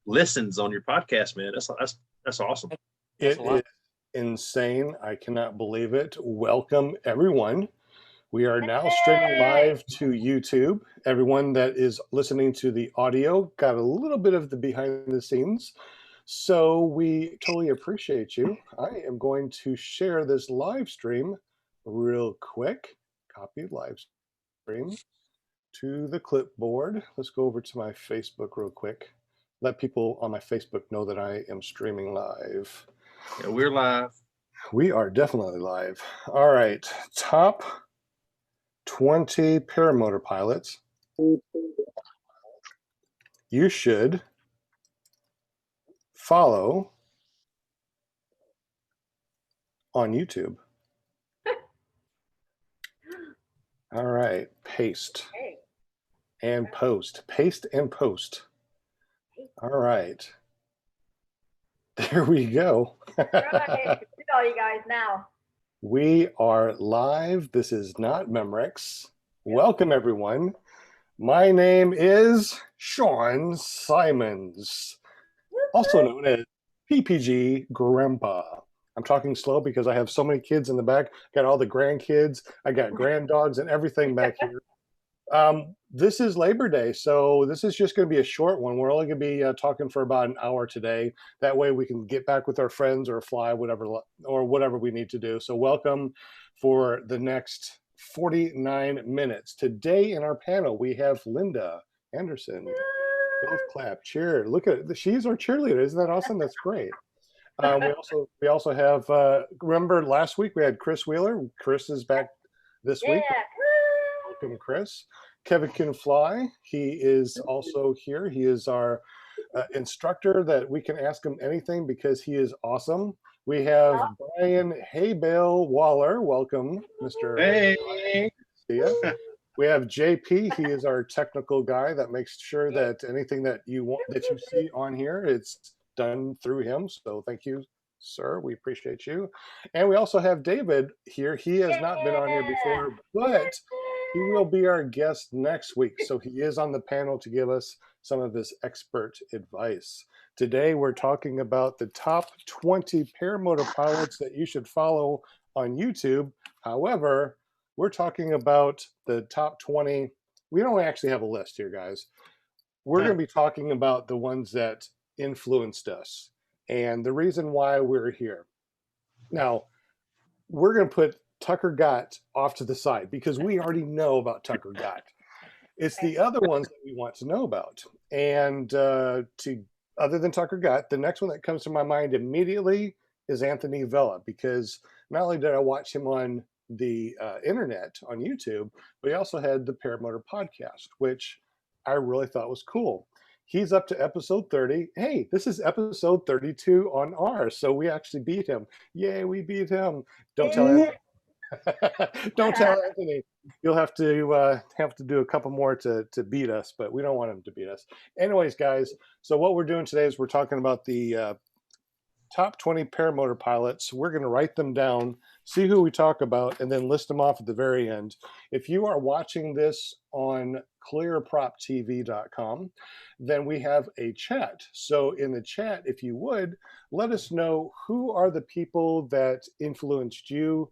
listens on your podcast, man. That's awesome. It is insane. I cannot believe it. Welcome, everyone. We are now streaming live to YouTube. Everyone that is listening to the audio got a little bit of the behind the scenes. So we totally appreciate you. I am going to share this live stream real quick. Copy live stream to the clipboard. Let's go over to my Facebook real quick. Let people on my Facebook know that I am streaming live. Yeah, we're live. We are definitely live. All right. Top 20 paramotor pilots you should follow on YouTube. All right. Paste and post. Paste and post. All right. There we go. All right. Look at all you guys now. We are live. This is not Memorex. Welcome, everyone. My name is Sean Symons, also known as PPG Grandpa. I'm talking slow because I have so many kids in the back. Got all the grandkids. I got granddogs and everything back here. This is Labor Day, so this is just going to be a short one. We're only going to be talking for about an hour today. That way we can get back with our friends or fly, whatever we need to do. So welcome for the next 49 minutes. Today in our panel, we have Linda Anderson. Both clap, cheer. Look at it. She's our cheerleader. Isn't that awesome? That's great. We also have, remember last week we had Chris Wheeler. Chris is back this week. Welcome, Chris. Kevin can fly. He is also here. He is our instructor that we can ask him anything because he is awesome. We have Brian Haybale Waller. Welcome, Mr. Hey. See ya. We have JP. He is our technical guy that makes sure that anything that you see on here, it's done through him. So thank you, sir. We appreciate you. And we also have David here. He has not been on here before, but he will be our guest next week. So he is on the panel to give us some of his expert advice. Today, we're talking about the top 20 paramotor pilots that you should follow on YouTube. However, we're talking about the top 20. We don't actually have a list here, guys. We're going to be talking about the ones that influenced us and the reason why we're here. Now, we're going to put Tucker Gott off to the side because we already know about Tucker Gott. It's the other ones that we want to know about. And other than Tucker Gott, the next one that comes to my mind immediately is Anthony Vella, because not only did I watch him on the internet on YouTube, but he also had the Paramotor podcast, which I really thought was cool. He's up to episode 30. Hey, this is episode 32 on ours, so we actually beat him. Yay, we beat him. Don't tell Anthony. Don't tell Anthony. You'll have to do a couple more to beat us, but we don't want him to beat us. Anyways, guys, so what we're doing today is we're talking about the top 20 paramotor pilots. We're going to write them down, see who we talk about, and then list them off at the very end. If you are watching this on clearproptv.com, then we have a chat. So in the chat, if you would, let us know who are the people that influenced you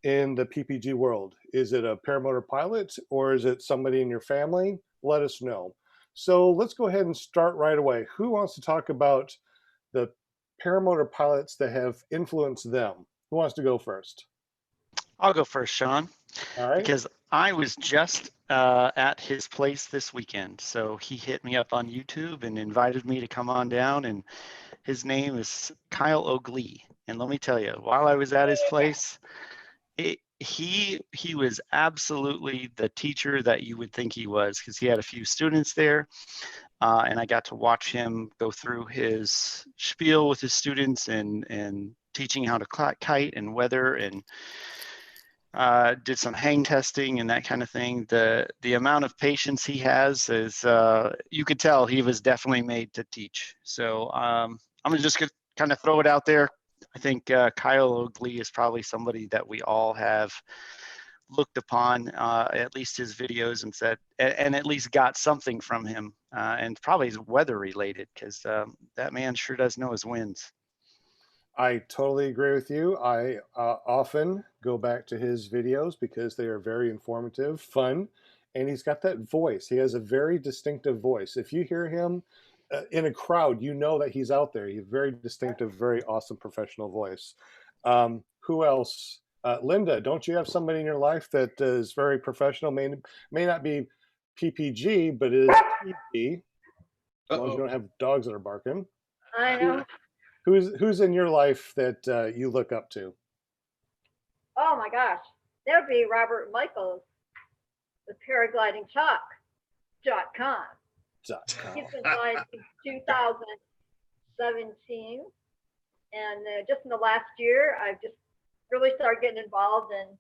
in the PPG world. Is it a paramotor pilot or is it somebody in your family? Let us know. So let's go ahead and start right away. Who wants to talk about the paramotor pilots that have influenced them? Who wants to go first? I'll go first, Sean. All right. Because I was just at his place this weekend. So he hit me up on YouTube and invited me to come on down. And his name is Kyle Oakley. And let me tell you, while I was at his place, he was absolutely the teacher that you would think he was, because he had a few students there. And I got to watch him go through his spiel with his students and teaching how to kite and weather, and did some hang testing and that kind of thing. The amount of patience he has is, you could tell he was definitely made to teach. So I'm just gonna kind of throw it out there. I think Kyle Oakley is probably somebody that we all have looked upon at least his videos and said, and at least got something from him, and probably is weather related, because that man sure does know his winds. I totally agree with you. I often go back to his videos because they are very informative, fun, and he's got that voice. He has a very distinctive voice. If you hear him in a crowd, you know that he's out there. He has a very distinctive, very awesome professional voice. Who else? Linda, don't you have somebody in your life that is very professional? May not be PPG, but is PPG. As long as you don't have dogs that are barking. I know. Who's in your life that you look up to? Oh my gosh. That would be Robert Michaels with paraglidingtalk.com. He's been flying since 2017. And just in the last year, I've just really started getting involved in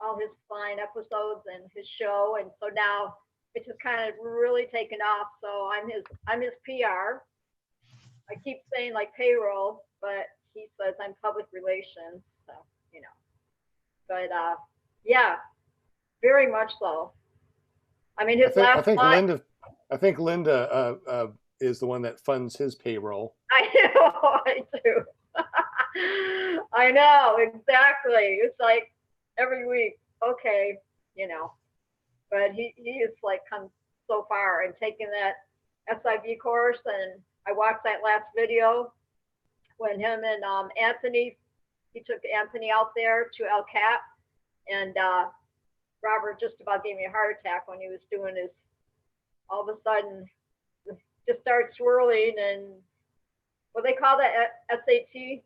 all his flying episodes and his show. And so now it's just kind of really taken off. So I'm his PR. I keep saying like payroll, but he says I'm public relations. So, you know, but yeah, very much so. I mean, his I think Linda is the one that funds his payroll. I know, I do. I know, exactly. It's like every week, okay, you know, but he is like come so far and taking that SIV course. And I watched that last video when him and Anthony, he took Anthony out there to El Cap, and Robert just about gave me a heart attack when he was doing his, all of a sudden just started swirling, and what they call that, SAT,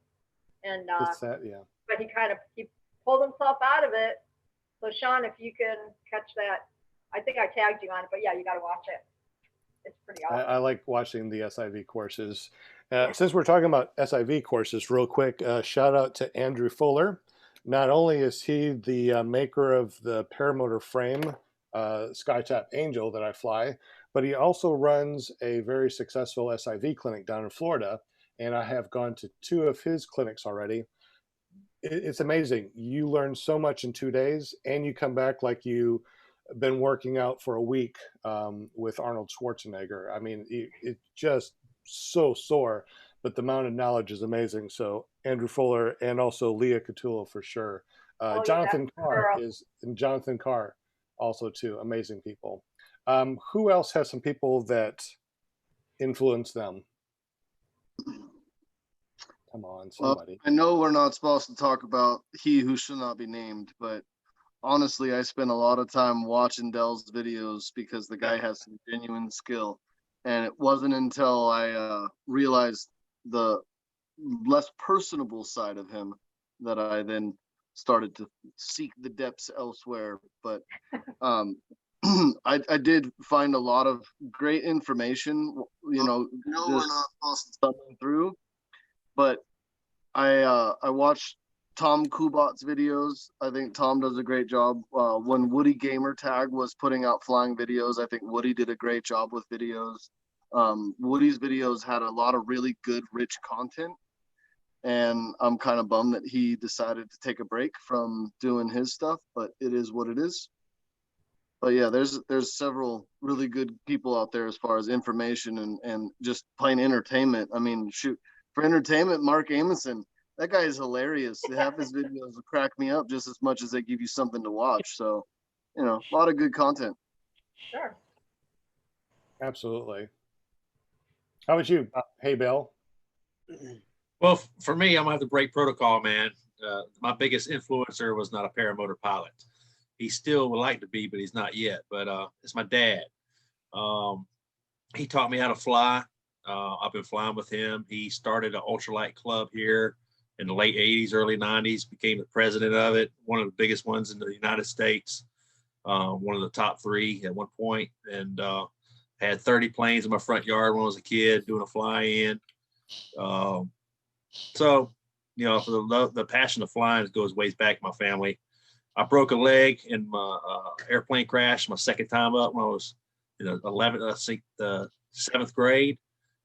and Yeah. but he pulled himself out of it. So Sean, if you can catch that, I think I tagged you on it, but yeah, you got to watch it. It's pretty awesome. I like watching the SIV courses. Since we're talking about SIV courses, real quick, shout out to Andrew Fuller. Not only is he the maker of the paramotor frame, Skytap Angel that I fly, but he also runs a very successful SIV clinic down in Florida. And I have gone to 2 of his clinics already. It's amazing. You learn so much in 2 days, and you come back like you've been working out for a week with Arnold Schwarzenegger. I mean, it's just so sore, but the amount of knowledge is amazing. So Andrew Fuller and also Leah Catullo for sure. Jonathan Carr also too. Amazing people. Who else has some people that influence them? Come on, somebody. I know we're not supposed to talk about he who should not be named, but honestly, I spent a lot of time watching Dell's videos because the guy has some genuine skill. And it wasn't until I realized the less personable side of him that I then started to seek the depths elsewhere. But I did find a lot of great information, you know, we're not supposed to stumbling through. But I watched Tom Kubat's videos. I think Tom does a great job. When Woody Gamer Tag was putting out flying videos, I think Woody did a great job with videos. Woody's videos had a lot of really good, rich content. And I'm kind of bummed that he decided to take a break from doing his stuff, but it is what it is. But yeah, there's several really good people out there as far as information and just plain entertainment. I mean, shoot, for entertainment, Mark Amundsen, that guy is hilarious. Half his videos will crack me up just as much as they give you something to watch. So, you know, a lot of good content. Sure. Absolutely. How about you? Hey, Bill. Well, for me, I'm gonna have to break protocol, man. My biggest influencer was not a paramotor pilot. He still would like to be, but he's not yet. But it's my dad. He taught me how to fly. I've been flying with him. He started an ultralight club here in the late 80s, early 90s, became the president of it, one of the biggest ones in the United States, one of the top 3 at one point, and had 30 planes in my front yard when I was a kid doing a fly-in. So, you know, for the passion of flying goes ways back in my family. I broke a leg in my airplane crash my second time up when I was in the 7th grade.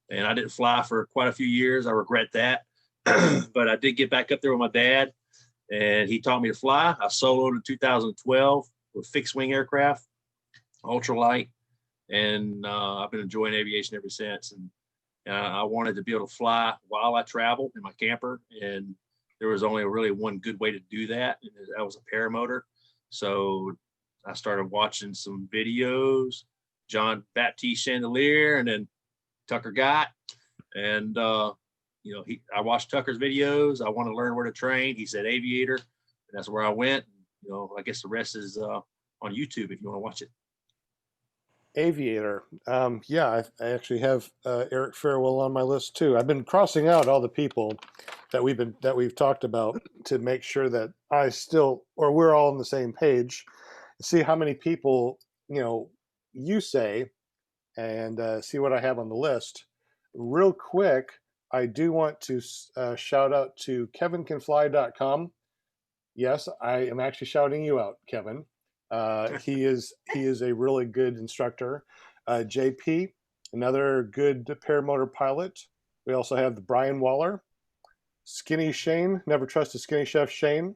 And I didn't fly for quite a few years. I regret that. But I did get back up there with my dad. and he taught me to fly. I soloed in 2012 with fixed wing aircraft, ultralight, and I've been enjoying aviation ever since. And I wanted to be able to fly while I travel in my camper, and there was only really one good way to do that, and that was a paramotor. So I started watching some videos, John Baptiste Chandelier, and then Tucker Gott. And, you know, I watched Tucker's videos. I want to learn where to train. He said aviator, and that's where I went. You know, I guess the rest is on YouTube if you want to watch it. Aviator. Yeah, I actually have Eric Farewell on my list too. I've been crossing out all the people that we've talked about to make sure that we're all on the same page. See how many people you say, and see what I have on the list. Real quick, I do want to shout out to kevincanfly.com. Yes, I am actually shouting you out, Kevin. He is a really good instructor. JP, another good paramotor pilot. We also have the Brian Waller, Skinny Shane. Never trust a skinny chef, Shane.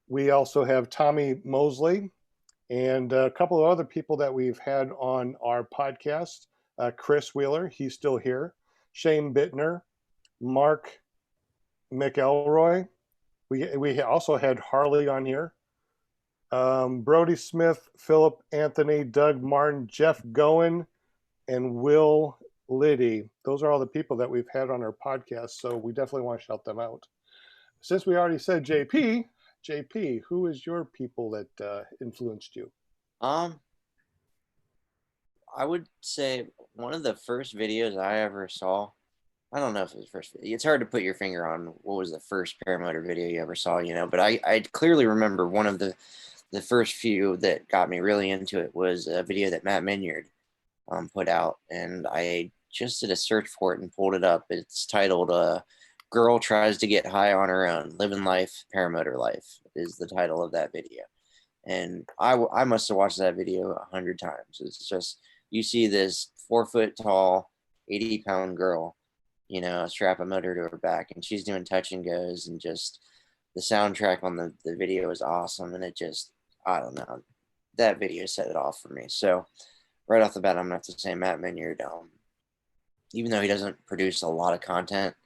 We also have Tommy Mosley, and a couple of other people that we've had on our podcast. Chris Wheeler, he's still here. Shane Bittner, Mark McElroy. We also had Harley on here. Brody Smith, Philip Anthony, Doug Martin, Jeff Goen, and Will Liddy. Those are all the people that we've had on our podcast, so we definitely want to shout them out. Since we already said JP, who is your people that influenced you? I would say one of the first videos I ever saw, I don't know if it was the first video. It's hard to put your finger on what was the first paramotor video you ever saw, but I clearly remember one of the first few that got me really into it was a video that Matt Minyard put out, and I just did a search for it and pulled it up. It's titled Girl Tries to Get High on Her Own, Living Life, Paramotor Life is the title of that video. And I must have watched that video 100 times. It's just, you see this 4 foot tall, 80-pound girl, strap a motor to her back, and she's doing touch and goes, and just the soundtrack on the video is awesome. And it just, I don't know, that video set it off for me. So right off the bat, I'm gonna have to say Matt Minyard, even though he doesn't produce a lot of content,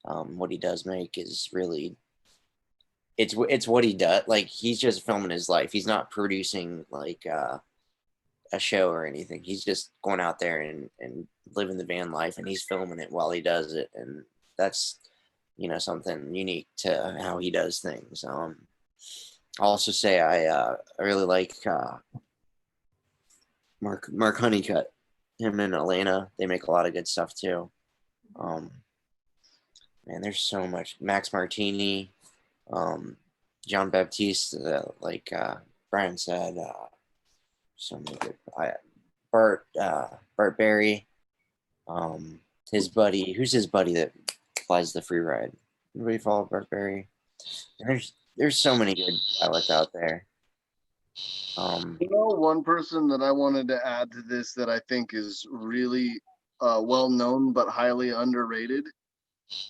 what he does make is really, it's what he does. Like, he's just filming his life. He's not producing like a show or anything. He's just going out there and living the van life, and he's filming it while he does it. And that's, something unique to how he does things. I'll also say I really like Mark Honeycutt. Him in Atlanta, they make a lot of good stuff too. Man, there's so much. Max Martini, John Baptiste, like Brian said, so many good. Bart Berry, his buddy. Who's his buddy that flies the free ride? Anybody follow Bart Berry? There's so many good pilots out there. One person that I wanted to add to this that I think is really well known but highly underrated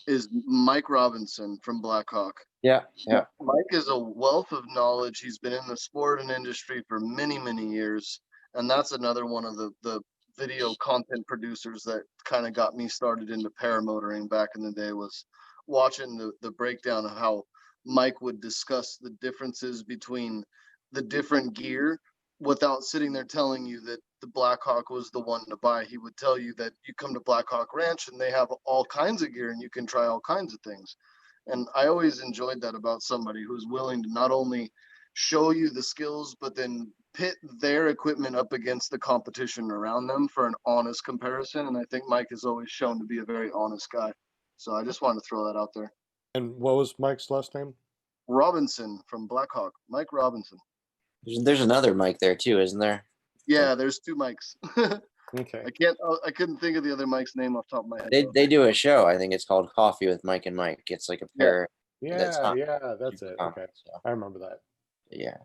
is Mike Robinson from Blackhawk. Yeah. Mike is a wealth of knowledge. He's been in the sport and industry for many, many years. And that's another one of the video content producers that kind of got me started into paramotoring back in the day, was watching the breakdown of how Mike would discuss the differences between the different gear without sitting there telling you that the Blackhawk was the one to buy. He would tell you that you come to Blackhawk Ranch and they have all kinds of gear and you can try all kinds of things. And I always enjoyed that about somebody who's willing to not only show you the skills, but then pit their equipment up against the competition around them for an honest comparison. And I think Mike is always shown to be a very honest guy. So I just wanted to throw that out there. And what was Mike's last name? Robinson from Blackhawk, Mike Robinson. There's another Mike there too, isn't there? Yeah, there's two Mikes. Okay. I couldn't think of the other Mike's name off the top of my head. They do a show. I think it's called Coffee with Mike and Mike. It's like a pair. Yeah, that's it. Okay, I remember that. Yeah.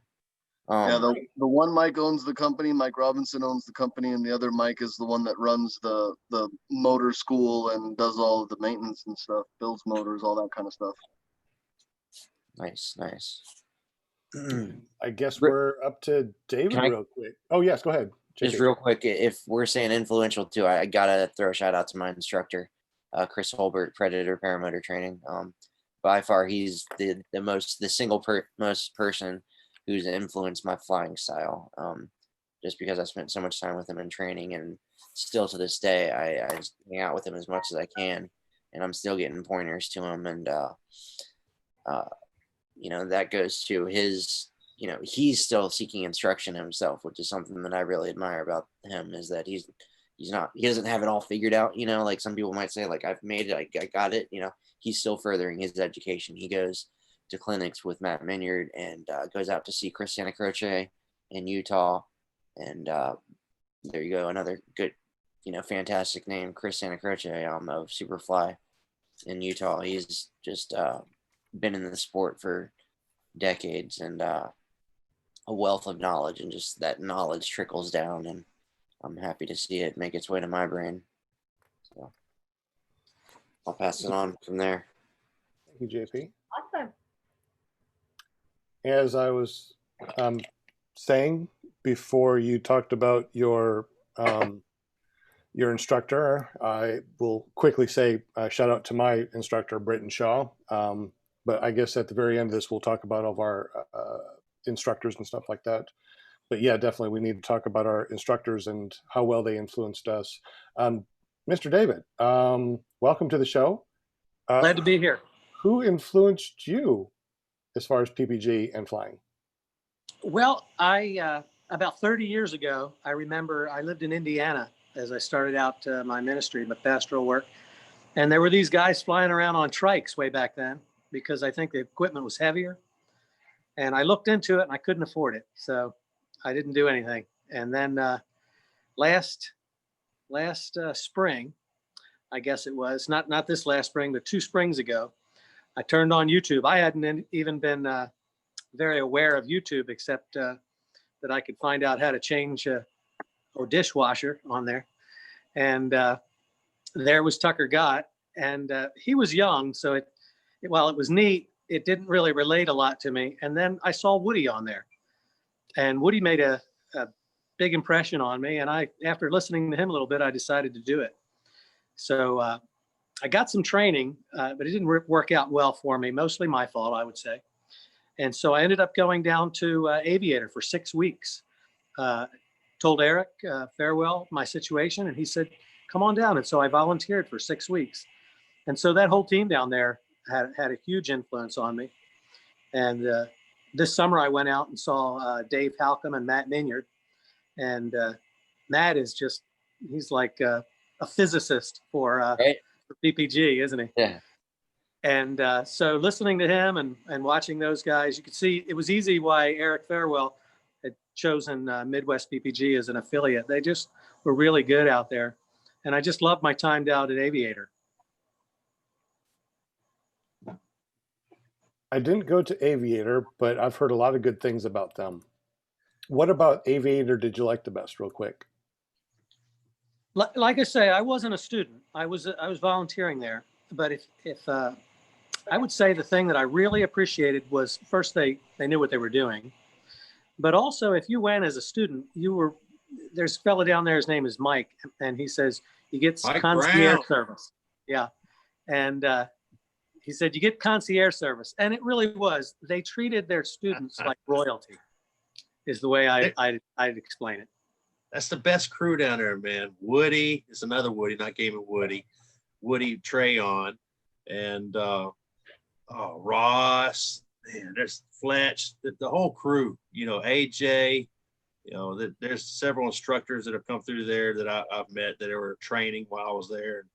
The one Mike owns the company. Mike Robinson owns the company, and the other Mike is the one that runs the motor school and does all of the maintenance and stuff, builds motors, all that kind of stuff. Nice, nice. I guess Rick, we're up to David Can I- real quick. Oh, yes, go ahead. Just JP. real quick, if we're saying influential too, I gotta throw a shout out to my instructor, Chris Holbert, Predator Paramotor Training. By far, he's the most person who's influenced my flying style. Just because I spent so much time with him in training, and still to this day, I just hang out with him as much as I can, and I'm still getting pointers to him, and you know, that goes to his. You know, he's still seeking instruction himself, which is something that I really admire about him, is that he doesn't have it all figured out. You know, like some people might say, like, I've made it, I got it. You know, he's still furthering his education. He goes to clinics with Matt Minyard, and goes out to see Chris Santa Croce in Utah. And there you go, another good, you know, fantastic name, Chris Santa Croce of Superfly in Utah. He's just been in the sport for decades, and a wealth of knowledge, and just that knowledge trickles down, and I'm happy to see it make its way to my brain. So I'll pass it on from there. Thank you, JP. Awesome. As I was saying before, you talked about your instructor. I will quickly say shout out to my instructor, Britton Shaw. But I guess at the very end of this, we'll talk about all of our instructors and stuff like that. But yeah, definitely we need to talk about our instructors and how well they influenced us. Mr. David, welcome to the show. Glad to be here. Who influenced you as far as PPG and flying? Well, I about 30 years ago, I remember I lived in Indiana as I started out my ministry, my pastoral work. And there were these guys flying around on trikes way back then, because I think the equipment was heavier. And I looked into it and I couldn't afford it. So I didn't do anything. And then last spring, I guess it was, not this last spring, but 2 springs ago, I turned on YouTube. I hadn't even been very aware of YouTube, except that I could find out how to change a dishwasher on there. And there was Tucker Gott, and he was young. So while it was neat, it didn't really relate a lot to me. And then I saw Woody on there, and Woody made a big impression on me. And after listening to him a little bit, I decided to do it. So I got some training, but it didn't work out well for me, mostly my fault, I would say. And so I ended up going down to Aviator for 6 weeks. Told Eric Farewell my situation, and he said, come on down. And so I volunteered for 6 weeks. And so that whole team down there had a huge influence on me. And this summer I went out and saw Dave Halcomb and Matt Minyard. And Matt is just, he's like a physicist for Right. PPG, isn't he? Yeah. And so listening to him and watching those guys, you could see it was easy why Eric Farewell had chosen Midwest PPG as an affiliate. They just were really good out there. And I just loved my time down at Aviator. I didn't go to Aviator, but I've heard a lot of good things about them. What about Aviator did you like the best, real quick? Like I say, I wasn't a student. I was volunteering there. But if I would say the thing that I really appreciated was, first, they knew what they were doing. But also, if you went as a student, there's a fella down there, his name is Mike, and he says you get concierge service. Yeah. And he said you get concierge service. And it really was. They treated their students like royalty, is the way I'd explain it. That's the best crew down there, man. Woody is another Woody, not Gaming Woody. Woody Trayon, and Ross, man, there's Fletch, the whole crew, you know, AJ, you know, there's several instructors that have come through there that I've met that were training while I was there.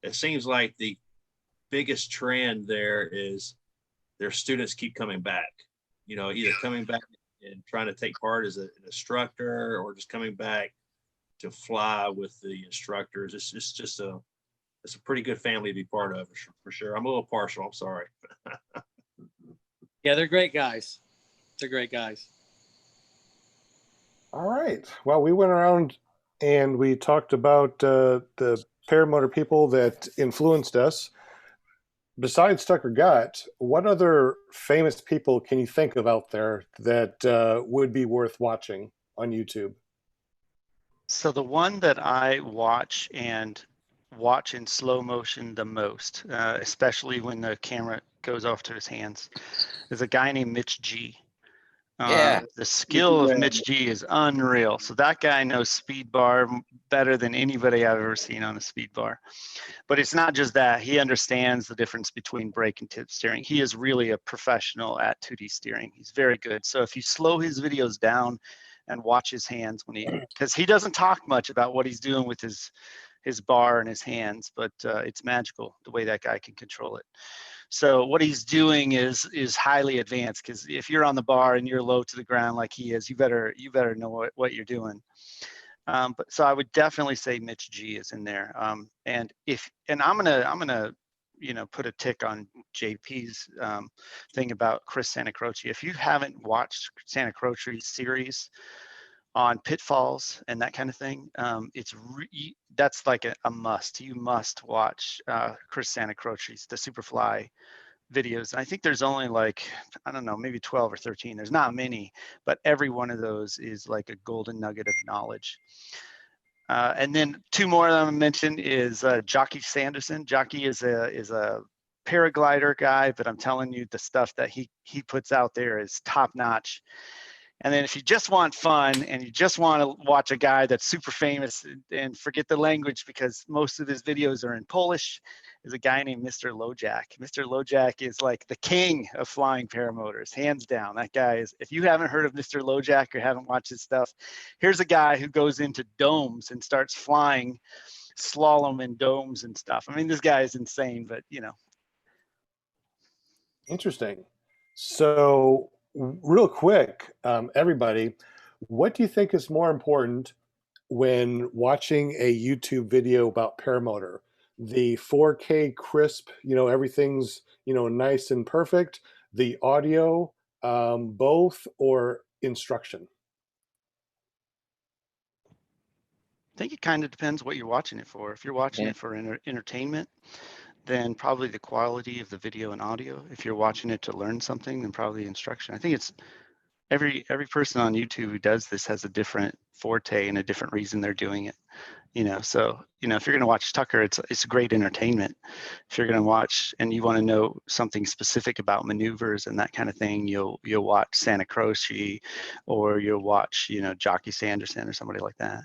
It seems like the biggest trend there is their students keep coming back, you know, either coming back and trying to take part as an instructor, or just coming back to fly with the instructors. It's just it's a pretty good family to be part of, for sure. I'm a little partial. I'm sorry. Yeah, they're great guys. They're great guys. All right. Well, we went around and we talked about the paramotor people that influenced us. besides Tucker Gott, what other famous people can you think of out there that would be worth watching on YouTube? So the one that I watch in slow motion the most, especially when the camera goes off to his hands, is a guy named Mitch G. Yeah. The skill of Mitch G is unreal. So that guy knows speed bar better than anybody I've ever seen on a speed bar. But it's not just that. He understands the difference between brake and tip steering. He is really a professional at 2D steering. He's very good. So if you slow his videos down and watch his hands because he doesn't talk much about what he's doing with his bar and his hands, but it's magical the way that guy can control it. So what he's doing is highly advanced, because if you're on the bar and you're low to the ground like he is, you better know what you're doing. But so I would definitely say Mitch G is in there. And I'm gonna put a tick on JP's thing about Chris Santacroce. If you haven't watched Santacroce's series on pitfalls and that kind of thing, that's like a must. You must watch Chris Santacroce's the Superfly videos. I think there's only I don't know, maybe 12 or 13. There's not many, but every one of those is like a golden nugget of knowledge. And then two more that I'm gonna mention is Jockey Sanderson. Jockey is a paraglider guy, but I'm telling you, the stuff that he puts out there is top notch. And then if you just want fun and you just want to watch a guy that's super famous and forget the language because most of his videos are in Polish, is a guy named Mr. Lojack. Mr. Lojack is like the king of flying paramotors, hands down. That guy is, if you haven't heard of Mr. Lojack or haven't watched his stuff, here's a guy who goes into domes and starts flying slalom in domes and stuff. I mean, this guy is insane, but Interesting. So real quick, everybody, what do you think is more important when watching a YouTube video about paramotor? The 4K crisp, everything's, nice and perfect, the audio, both, or instruction? I think it kind of depends what you're watching it for. If you're watching it for entertainment, then probably the quality of the video and audio. If you're watching it to learn something, then probably instruction. I think it's every person on YouTube who does this has a different forte and a different reason they're doing it. So if you're going to watch Tucker, it's great entertainment. If you're going to watch and you want to know something specific about maneuvers and that kind of thing, you'll watch Santacroce, or you'll watch Jockey Sanderson or somebody like that.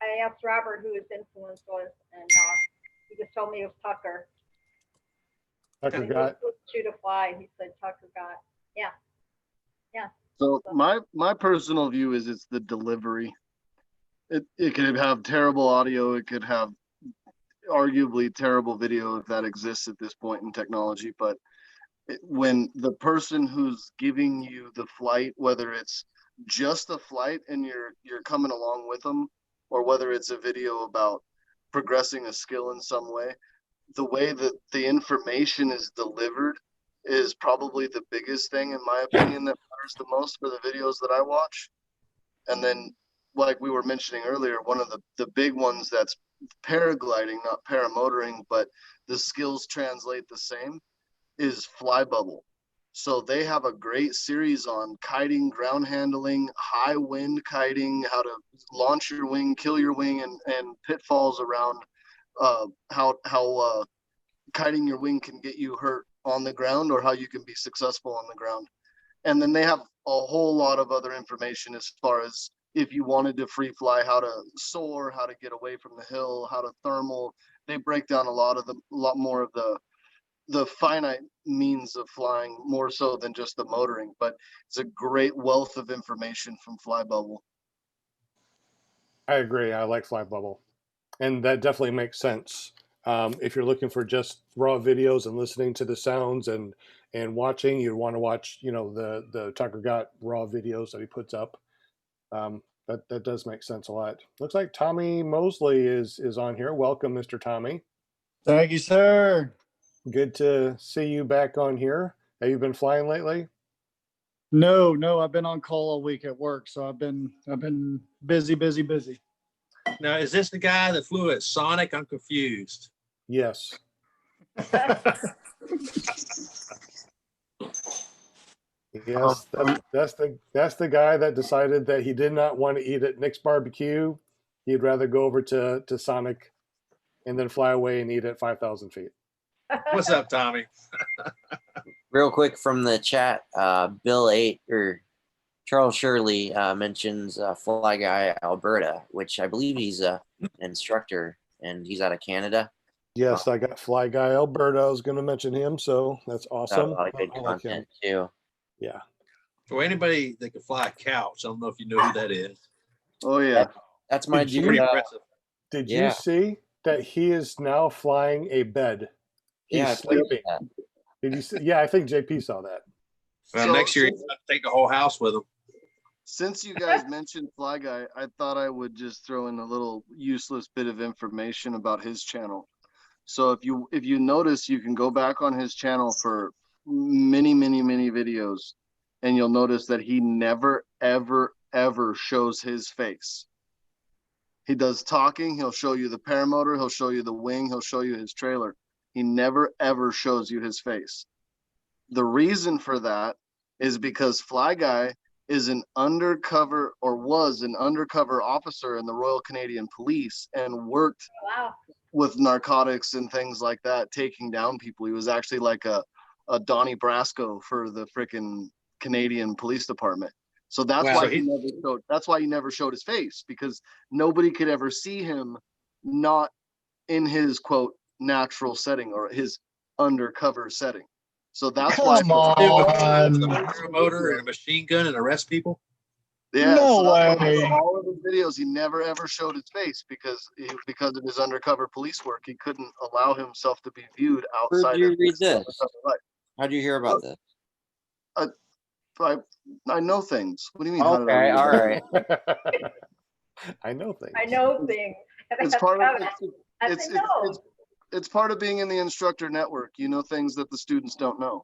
I asked Robert who his influence was, and he just told me it was Tucker. Tucker Gott. Shoot a fly. He said Tucker Gott. Yeah. So my personal view is it's the delivery. It could have terrible audio. It could have arguably terrible video if that exists at this point in technology. But when the person who's giving you the flight, whether it's just a flight and you're coming along with them, or whether it's a video about progressing a skill in some way, the way that the information is delivered is probably the biggest thing, in my opinion, that matters the most for the videos that I watch. And then, like we were mentioning earlier, one of the big ones that's paragliding, not paramotoring, but the skills translate the same, is fly bubble. So they have a great series on kiting, ground handling, high wind kiting, how to launch your wing, kill your wing, and pitfalls around how kiting your wing can get you hurt on the ground, or how you can be successful on the ground. And then they have a whole lot of other information as far as if you wanted to free fly, how to soar, how to get away from the hill, how to thermal. They break down a lot more of the finite means of flying, more so than just the motoring. But it's a great wealth of information from Fly Bubble. I agree. I like Fly Bubble, and that definitely makes sense. If you're looking for just raw videos and listening to the sounds and watching, you want to watch, the Tucker Gott raw videos that he puts up. That does make sense a lot. Looks like Tommy Mosley is on here. Welcome, Mr. Tommy. Thank you, sir. Good to see you back on here. Have you been flying lately? No, I've been on call all week at work, so I've been busy. Now, is this the guy that flew at Sonic? I'm confused. Yes. Yes, that's the guy that decided that he did not want to eat at Nick's barbecue. He'd rather go over to Sonic and then fly away and eat at 5,000 feet. What's up, Tommy? Real quick from the chat, Bill 8 or Charles Shirley mentions Fly Guy Alberta, which I believe he's an instructor and he's out of Canada. Yes, I got Fly Guy Alberta. I was going to mention him, so that's awesome. A lot of good I like him. content too. Yeah. So anybody that can fly a couch, I don't know if you know who that is. Oh yeah. That's my Did you- dude. Pretty impressive. Did Yeah. you see that he is now flying a bed? He's Yeah, I played sleeping. that. Did you see? Yeah, I think JP saw that. Well, So- next year, he's going to take the whole house with him. Since you guys mentioned Fly Guy, I thought I would just throw in a little useless bit of information about his channel. So if you notice, you can go back on his channel for many videos, and you'll notice that he never ever shows his face. He does talking. He'll show you the paramotor. He'll show you the wing. He'll show you his trailer. He never ever shows you his face. The reason for that is because Fly Guy is an undercover or was an undercover officer in the Royal Canadian Police and worked Wow. with narcotics and things like that, taking down people. He was actually like a Donnie Brasco for the freaking Canadian Police Department. So that's Wow. why So he never showed his face, because nobody could ever see him not in his quote natural setting or his undercover setting. So that's why Come on. With a paramotor and a machine gun and arrest people. Yeah, No so that's why way. in all of his videos, he never ever showed his face because of his undercover police work. He couldn't allow himself to be viewed Where'd outside you of read his this? undercover life. How'd you hear about this? I know things. What do you mean? How did I Okay, read all that? right. I know things. I know things. It's part of That's a no. it's part of being in the instructor network. You know things that the students don't know.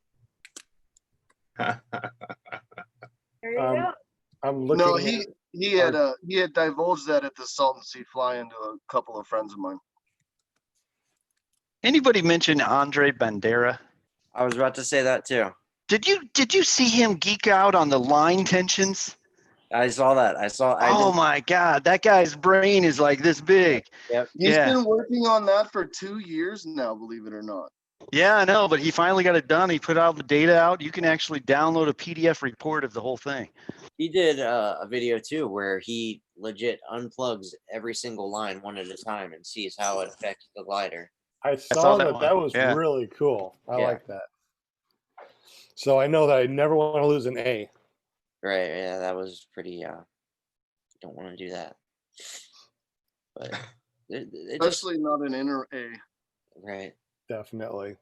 There you Um, go. I'm looking. No, at- he had divulged that at the Salton Sea Fly-in to a couple of friends of mine. Anybody mention Andre Bandera? I was about to say that too. Did you see him geek out on the line tensions? I saw that. Oh my God, that guy's brain is like this big. Yep. He's Yeah. been working on that for 2 years now, believe it or not. Yeah, I know, but he finally got it done. He put all the data out. You can actually download a PDF report of the whole thing. He did a video too where he legit unplugs every single line one at a time and sees how it affects the glider. I saw saw that that. one. That was Yeah. really cool. I Yeah. like that. So I know that I never want to lose an A. Right. Yeah, that was pretty. Don't want to do that. But it just Especially not an inner A. right. Definitely.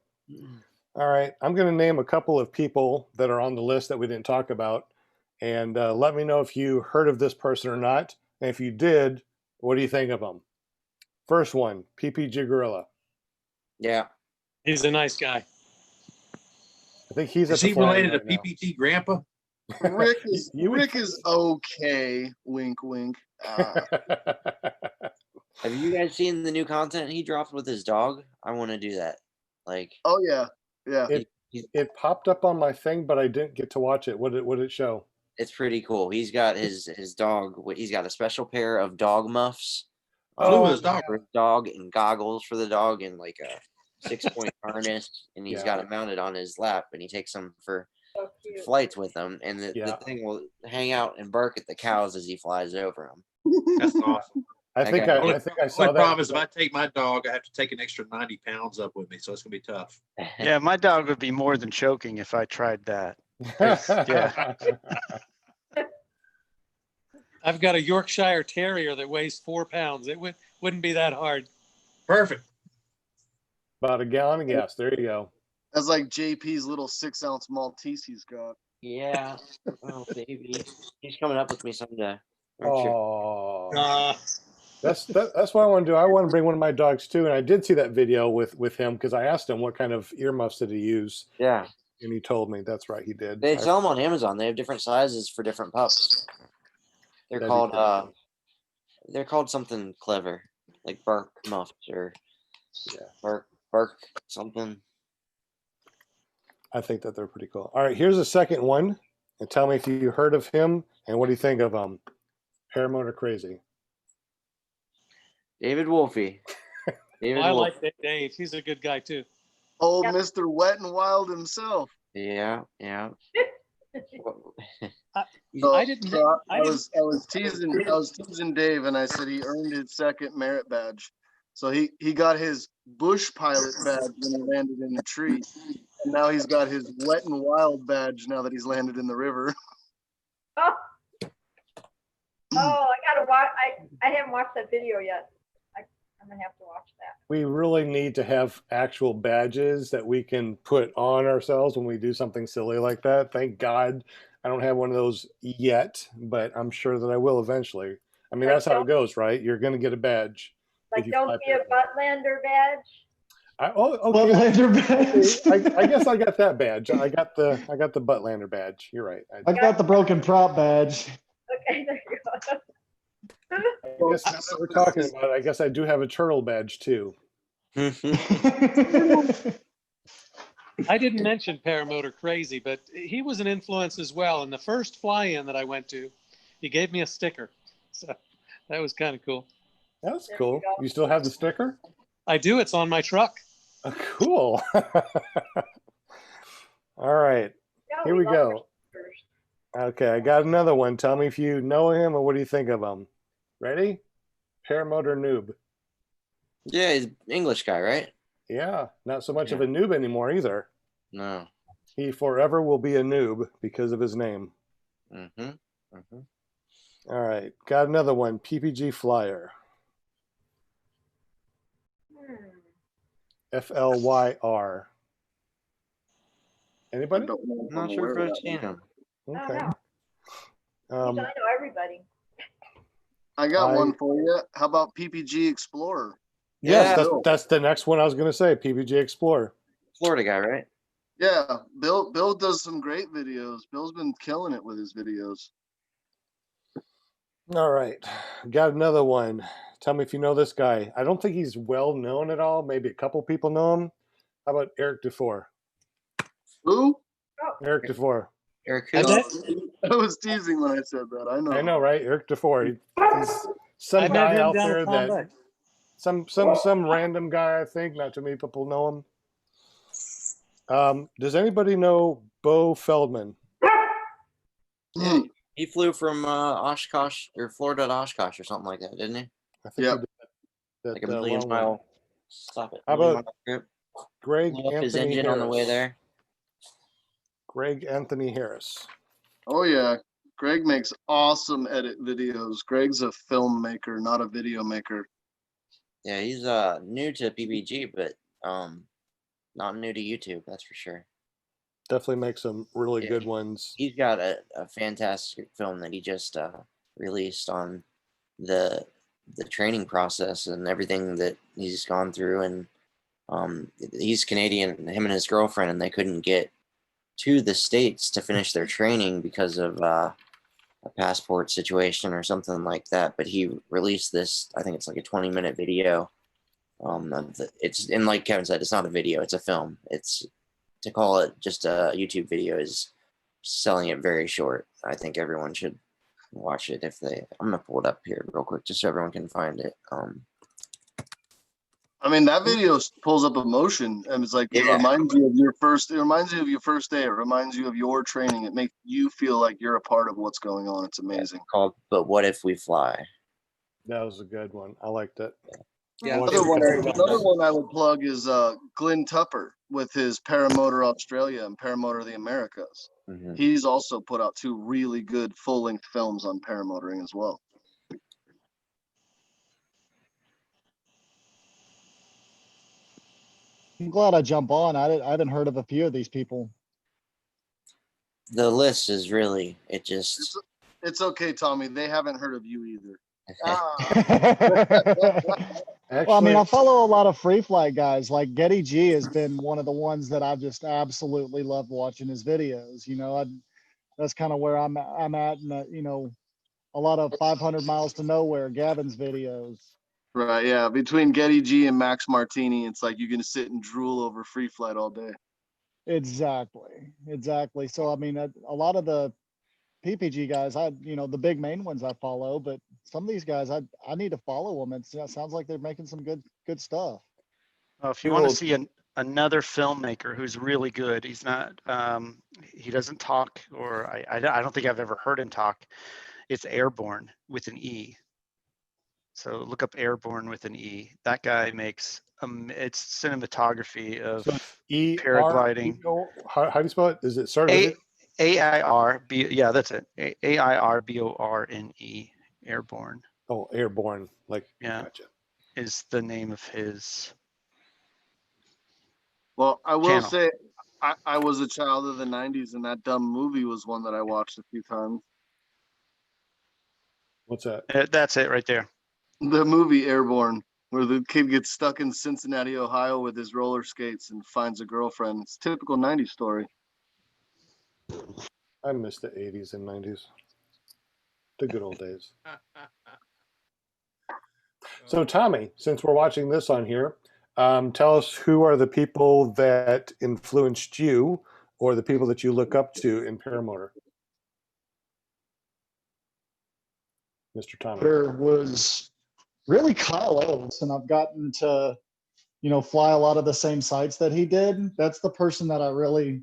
All right. I'm going to name a couple of people that are on the list that we didn't talk about. And let me know if you heard of this person or not. And if you did, what do you think of them? First one, PPG Gorilla. Yeah. He's a nice guy. I think he's Is at the he flying related to right now. PPG Grandpa? Rick is You would Rick is okay. Wink, wink. Have you guys seen the new content he dropped with his dog? I want to do that. Like, Oh yeah, yeah. It popped up on my thing, but I didn't get to watch it. What did it show? it's pretty cool. He's got his dog. He's got a special pair of dog muffs Flew Oh, his dog. for his dog and goggles for the dog and like a 6-point harness. And he's Yeah. got it mounted on his lap and he takes them for So cute. flights with him. And the Yeah. thing will hang out and bark at the cows as he flies over them. That's awesome. I think Okay. I think I saw Only that. problem is if I take my dog, I have to take an extra 90 pounds up with me, so it's gonna be tough. Yeah, my dog would be more than choking if I tried that. Yeah. I've got a Yorkshire Terrier that weighs 4 pounds. It wouldn't be that hard. Perfect. About a gallon of gas. There you go. That's like JP's little 6-ounce Maltese he's got. Yeah. Oh, baby. He's coming up with me someday. aren't you? Oh, that's what I want to do. I want to bring one of my dogs too. And I did see that video with him because I asked him what kind of earmuffs did he use, Yeah. and he told me. That's right, he did. They sell them on Amazon. They have different sizes for different pups. They're That'd be called something clever, like bark muffs or Bark something. I think that they're pretty cool. All right, here's a second one, and tell me if you heard of him and what do you think of Paramotor Crazy. David Wolfie. David I Wolf. like Dave. He's a good guy too. Old Yep. Mr. Wet and Wild himself. Yeah. So, I didn't. I was teasing Dave, and I said he earned his second merit badge. So he got his bush pilot badge when he landed in the tree, and now he's got his Wet and Wild badge now that he's landed in the river. Oh, I gotta watch. I haven't watched that video yet. I'm gonna have to watch that. We really need to have actual badges that we can put on ourselves when we do something silly like that. Thank God I don't have one of those yet, but I'm sure that I will eventually. I mean, that's how it goes, right? You're going to get a badge. Like, you don't fly be a Buttlander badge. Okay. Buttlander badge. I guess I got that badge. I got the Buttlander badge. You're right. I got the broken prop badge. Okay, there you go. I guess that's what we're talking about. I guess I do have a turtle badge too. I didn't mention Paramotor Crazy, but he was an influence as well. In the first fly-in that I went to, he gave me a sticker. So that was kind of cool. That's There you cool. go. You still have the sticker? I do. It's on my truck. Oh, cool. All right. Yeah, Here we love go. our stickers. Okay, I got another one. Tell me if you know him or what do you think of him. Ready? Paramotor Noob. Yeah, he's an English guy, right? Yeah, not so much of a noob anymore either. No. He forever will be a noob because of his name. Mm-hmm. All right, got another one. PPG Flyer. FLYR. Anybody? I'm not sure if I've seen him. Okay. I know everybody. I got one for you. How about PPG Explorer? Yes, Yeah. that's the next one I was going to say. PPG Explorer. Florida guy, right? Yeah, Bill does some great videos. Bill's been killing it with his videos. All right, got another one. Tell me if you know this guy. I don't think he's well known at all. Maybe a couple people know him. How about Eric Dufour? Who? Eric Dufour. Eric I who? bet- I was teasing when I said that. I know, right? Eric Dufour. He's some I met guy him out down there at Palm that Bay. some random guy. I think not too many people know him. Does anybody know Bo Feldman? Yeah, he flew from Oshkosh or Florida to Oshkosh or something like that, didn't he? I think Yep. he did that, Like a million long mile. one. Stop it. How million about mile trip. Greg Blew up Anthony his engine Harris? on the way there. Greg Anthony Harris. Oh yeah, Greg makes awesome edit videos. Greg's a filmmaker, not a video maker. Yeah, he's new to PPG, but not new to YouTube, that's for sure. Definitely makes some really Yeah. good ones. He's got a fantastic film that he just released on the training process and everything that he's gone through. And he's Canadian, him and his girlfriend, and they couldn't get to the States to finish their training because of a passport situation or something like that. But he released this, I think it's like a 20-minute video. It's, and like Kevin said, it's not a video, it's a film. It's, to call it just a YouTube video is selling it very short. I think everyone should watch it if they, I'm gonna pull it up here real quick just so everyone can find it. I mean, that video pulls up emotion, and it's like it Yeah. reminds you of your first. It reminds you of your first day. It reminds you of your training. It makes you feel like you're a part of what's going on. It's amazing. Called But What If We Fly? That was a good one. I liked it. Yeah. Another one I would plug is Glenn Tupper with his Paramotor Australia and Paramotor the Americas. Mhm. He's also put out 2 really good full-length films on paramotoring as well. I'm glad I jump on. I hadn't heard of a few of these people. The list is really, it just, It's okay, Tommy. They haven't heard of you either. Actually, Well, I mean, I follow a lot of free flight guys. Like Getty G has been one of the ones that I've just absolutely loved watching his videos. You know, that's kind of where I'm at, and you know, a lot of 500 miles to nowhere, Gavin's videos. Right, yeah. Between Getty G and Max Martini, it's like you can sit and drool over free flight all day. Exactly. So I mean, a lot of the PPG guys, the big main ones I follow, but some of these guys, I need to follow them. It sounds like they're making some good stuff. Well, if you want to see another filmmaker who's really good, he's not, he doesn't talk, or I don't think I've ever heard him talk. It's Airborne with an E. So look up Airborne with an E. That guy makes, it's cinematography of paragliding. How do you spell it? Is it started? AIRB, yeah, that's it. AIRBORNE, Airborne. Oh, Airborne. Yeah, gotcha. is the name of his. Well, I will channel. say, I was a child of the 90s, and that dumb movie was one that I watched a few times. What's that? That's it right there. The movie Airborne, where the kid gets stuck in Cincinnati, Ohio with his roller skates and finds a girlfriend. It's a typical 90s story. I miss the 80s and 90s. The good old days. So Tommy, since we're watching this on here, tell us who are the people that influenced you or the people that you look up to in paramotor. Mr. Tommy. There was really Kyle Oates, and I've gotten to, fly a lot of the same sites that he did. That's the person that I really,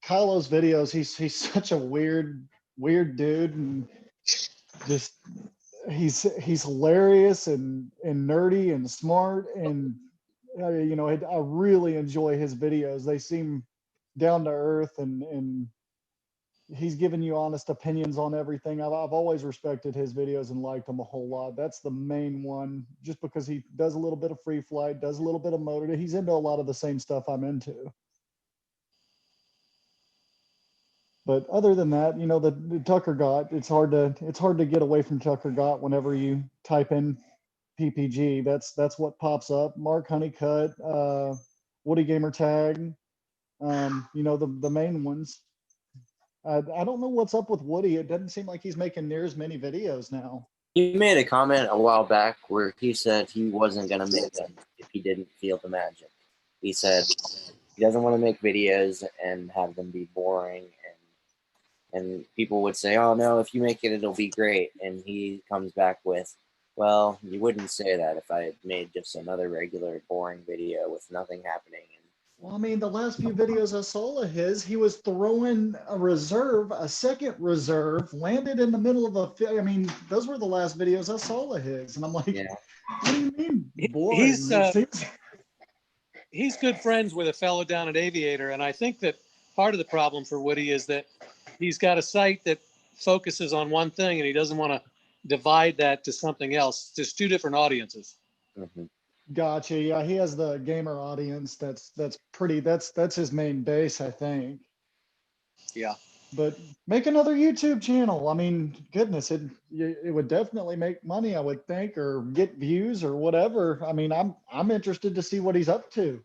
Kyle Oates' videos, he's such a weird dude, and just he's hilarious and nerdy and smart, and I really enjoy his videos. They seem down to earth, and he's giving you honest opinions on everything. I've always respected his videos and liked them a whole lot. That's the main one, just because he does a little bit of free flight, does a little bit of motor. He's into a lot of the same stuff I'm into. But other than that, the Tucker Gott, it's hard to get away from Tucker Gott whenever you type in PPG. That's what pops up. Mark Honeycutt, Woody Gamer Tag, the main ones. I don't know what's up with Woody. It doesn't seem like he's making near as many videos now. He made a comment a while back where he said he wasn't going to make them if he didn't feel the magic. He said he doesn't want to make videos and have them be boring, and people would say, oh no, if you make it, it'll be great. And he comes back with, well, you wouldn't say that if I had made just another regular boring video with nothing happening. Well, I mean, the last few videos I saw of his, he was throwing a second reserve, landed in the middle of a. I mean, those were the last videos I saw of his, and I'm like, yeah. What do you mean? Boring? He's good friends with a fellow down at Aviator, and I think that part of the problem for Woody is that he's got a site that focuses on one thing, and he doesn't want to divide that to something else. There's two different audiences. Mm-hmm. Gotcha. Yeah, he has the gamer audience. That's his main base, I think. Yeah. But make another YouTube channel. I mean, goodness, it would definitely make money, I would think, or get views or whatever. I mean, I'm interested to see what he's up to.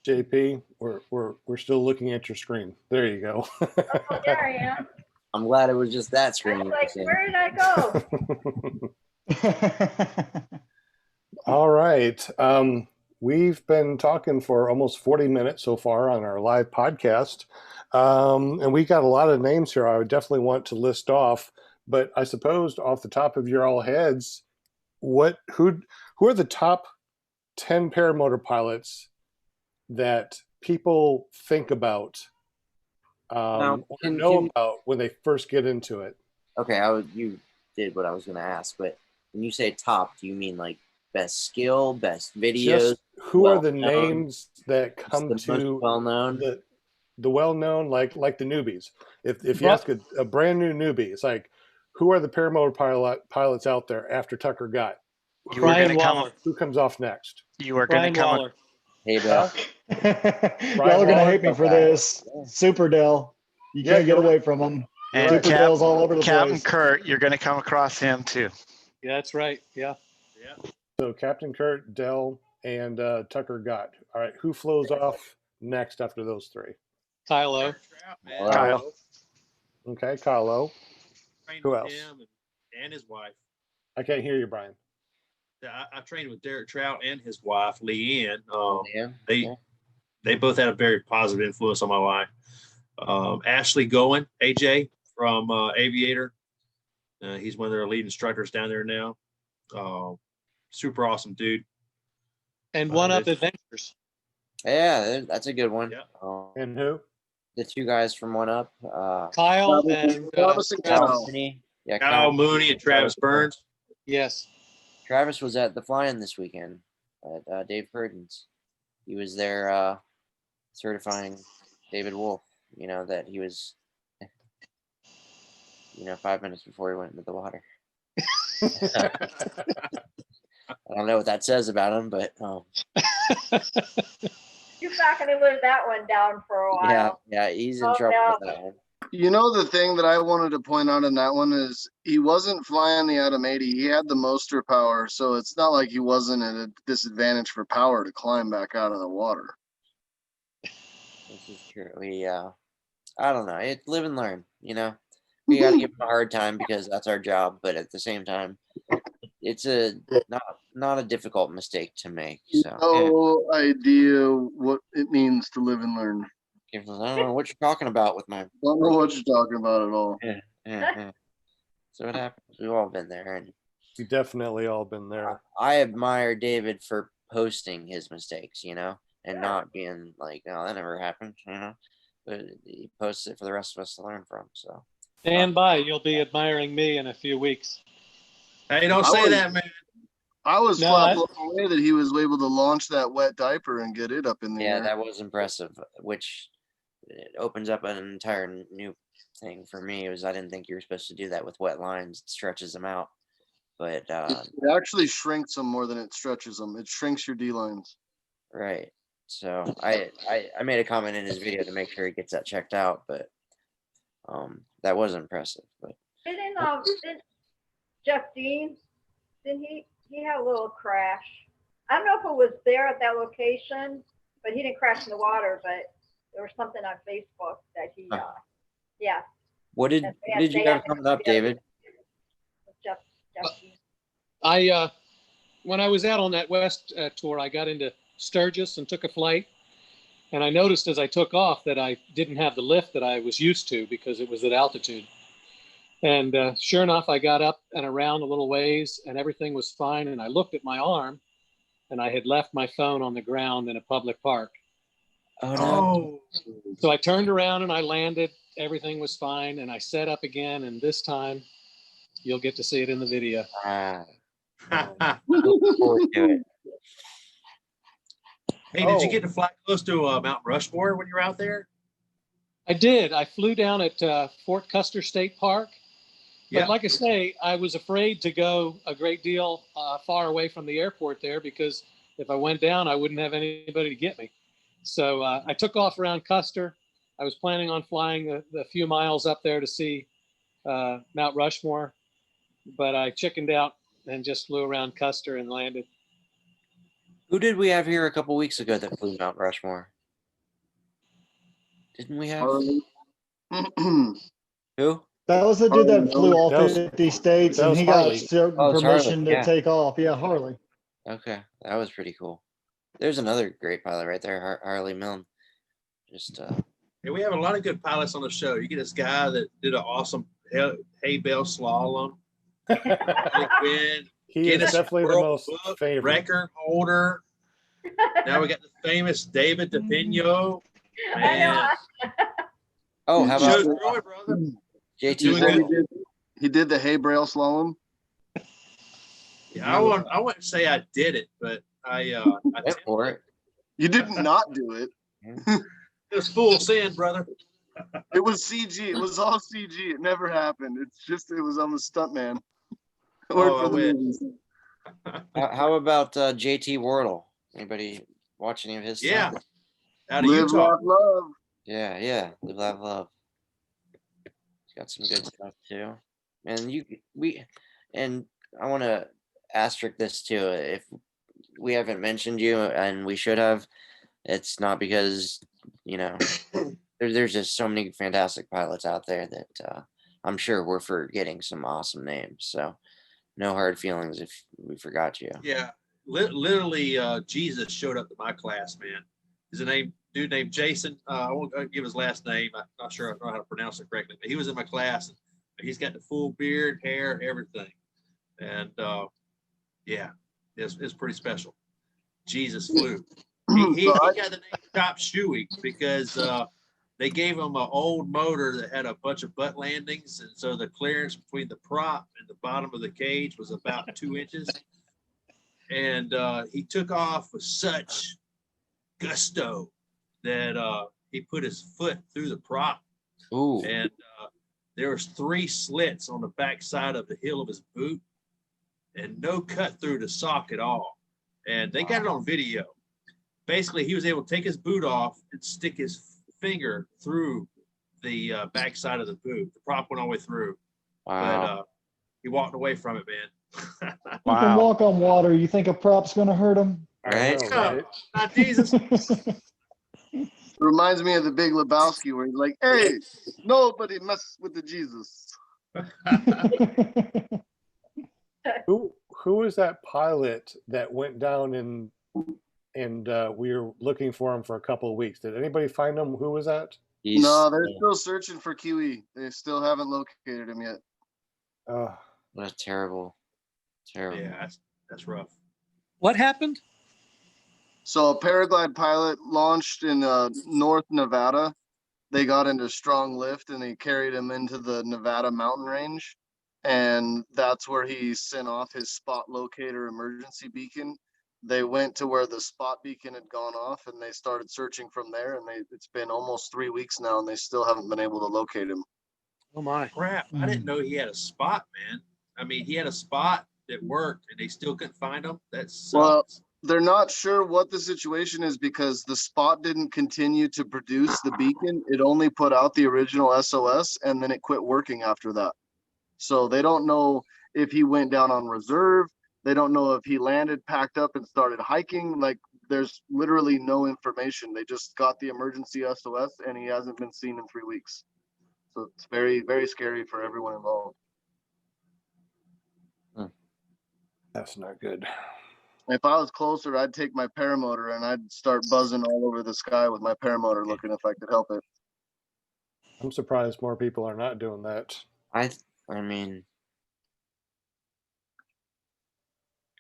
JP, we're still looking at your screen. There you go. Oh, there I am. I'm glad it was just that screen. I was like, where did I go? All right. We've been talking for almost 40 minutes so far on our live podcast. And we got a lot of names here I would definitely want to list off, but I suppose off the top of your all heads, who are the top 10 paramotor pilots that people think about or know about when they first get into it? Okay, you did what I was going to ask, but when you say top, do you mean like best skill, best videos? Just who are the names that come to well-known? The well-known, like the newbies. If you ask a brand new newbie, it's like, who are the paramotor pilots out there after Tucker Gott? Who comes off next? You are going to come. Hey, Bill. Y'all are going to hate me for this. Super Dell. You can't get away from them. And Super Dell's all over the Captain place. Kurt, you're going to come across him too. Yeah, that's right. Yeah. So Captain Kurt, Dell, and Tucker Gott. All right, who flows off next after those three? Kylo. Kyle. Okay, Kylo. Who else? And his wife. I can't hear you, Brian. Yeah, I trained with Derek Trout and his wife, Lee Ann. Yeah. They both had a very positive influence on my life. Ashley Goen, AJ from Aviator. He's one of their lead instructors down there now. Super awesome dude. And One Up Adventures. Yeah, that's a good one. Yeah. And who? The two guys from One Up. Kyle and Travis and Kyle. Mooney. Yeah, Kyle Mooney and Travis Burns. yes. Travis was at the fly-in this weekend at Dave Purdon's. He was there certifying David Wolf, you know, that he was, 5 minutes before he went into the water. I don't know what that says about him, but You're not going to live that one down for a while. yeah, he's in Oh, trouble no. with that one. You know, the thing that I wanted to point out in that one is he wasn't flying the Atom 80. He had the motor power, so it's not like he wasn't at a disadvantage for power to climb back out of the water. This is true. I don't know. It's live and learn, you know. We got to give him a hard time because that's our job, but at the same time, it's not a difficult mistake to make. So No idea what it means to live and learn. I don't know what you're talking about with my. Don't know what you're talking about at all. Yeah. So what happens? We've all been there, and You definitely all been there. I admire David for posting his mistakes, you know, and not being like, "Oh, that never happened," you know. But he posts it for the rest of us to learn from. So Stand by. You'll be admiring me in a few weeks. Hey, don't I say was- that, man. I was No, flat I- blown away that he was able to launch that wet diaper and get it up in the yeah, air. that was impressive. Which it opens up an entire new thing for me. It was I didn't think you were supposed to do that with wet lines. It stretches them out, but It actually shrinks them more than it stretches them. It shrinks your D lines. right. So I made a comment in his video to make sure he gets that checked out, but that was impressive. But Didn't Jeff Dean, didn't he had a little crash? I don't know if it was there at that location, but he didn't crash in the water, but there was something on Facebook that he, yeah. what did you have coming up, David? Jeff Dean. When I was out on that West tour, I got into Sturgis and took a flight. And I noticed as I took off that I didn't have the lift that I was used to because it was at altitude. And sure enough, I got up and around a little ways and everything was fine. And I looked at my arm and I had left my phone on the ground in a public park. Oh no! So I turned around and I landed. Everything was fine. And I set up again. And this time you'll get to see it in the video. Look forward to it. Hey, did you get to fly close to Mount Rushmore when you were out there? I did. I flew down at Fort Custer State Park. But Yeah. like I say, I was afraid to go a great deal far away from the airport there because if I went down, I wouldn't have anybody to get me. So I took off around Custer. I was planning on flying the few miles up there to see Mount Rushmore, but I chickened out and just flew around Custer and landed. Who did we have here a couple weeks ago that flew Mount Rushmore? Didn't we have who? That was the dude that flew all That was- 50 states that and was he Harley. got certain Oh, it's permission Harley, yeah. to take off. Yeah, Harley. Okay, that was pretty cool. There's another great pilot right there, Harley Milne. Just Hey, we have a lot of good pilots on the show. You get this guy that did an awesome hay bale slalom. Win, He Guinness is definitely the World most Book favorite. record holder. Now we got the famous David Depino. I know. Man, oh, how show's about growing, brother. JT? doing Wolf? good. He did the hay braille slalom. Yeah, I wouldn't say I did it, but I Went for it. You did not do it. It was full send, brother. It was CG. It was all CG. It never happened. It's just it was on the stuntman. Oh, I wish. How about JT Wardle? Anybody watch any of his Yeah, stuff? out of Live, Utah. laugh, love. Yeah. Live, laugh, love. He's got some good stuff too. And I want to asterisk this too. If we haven't mentioned you, and we should have, it's not because there's just so many fantastic pilots out there that I'm sure we're forgetting some awesome names. So no hard feelings if we forgot you. Yeah, literally, Jesus showed up to my class, man. Is a dude named Jason. I won't give his last name. I'm not sure I know how to pronounce it correctly, but he was in my class. And he's got the full beard, hair, everything, and yeah, it's pretty special. Jesus flew. He got the name Chop Shoey because they gave him an old motor that had a bunch of butt landings, and so the clearance between the prop and the bottom of the cage was about 2 inches. And he took off with such gusto that he put his foot through the prop. Ooh. And there was 3 slits on the back side of the heel of his boot, and no cut through the sock at all. And they got it on video. Basically, he was able to take his boot off and stick his finger through the back side of the boot. The prop went all the way through. Wow. But he walked away from it, man. You can walk on water. You think a prop's going to hurt him? Right? I know, right? Not Jesus. Reminds me of the Big Lebowski where he's like, "Hey, nobody mess with the Jesus." Who is that pilot that went down and we were looking for him for a couple of weeks? Did anybody find him? Who was that? No, they're still searching for QE. They still haven't located him yet. What a terrible. Yeah, that's rough. What happened? So a paraglide pilot launched in North Nevada. They got into strong lift and they carried him into the Nevada mountain range. And that's where he sent off his spot locator emergency beacon. They went to where the spot beacon had gone off and they started searching from there. And it's been almost 3 weeks now and they still haven't been able to locate him. Oh my. Crap. I didn't know he had a spot, man. I mean, he had a spot that worked and they still couldn't find him. That sucks. Well, they're not sure what the situation is because the spot didn't continue to produce the beacon. It only put out the original SOS and then it quit working after that. So they don't know if he went down on reserve. They don't know if he landed, packed up and started hiking. Like there's literally no information. They just got the emergency SOS and he hasn't been seen in 3 weeks. So it's very, very scary for everyone involved. That's not good. If I was closer, I'd take my paramotor and I'd start buzzing all over the sky with my paramotor looking if I could help it. I'm surprised more people are not doing that. I mean,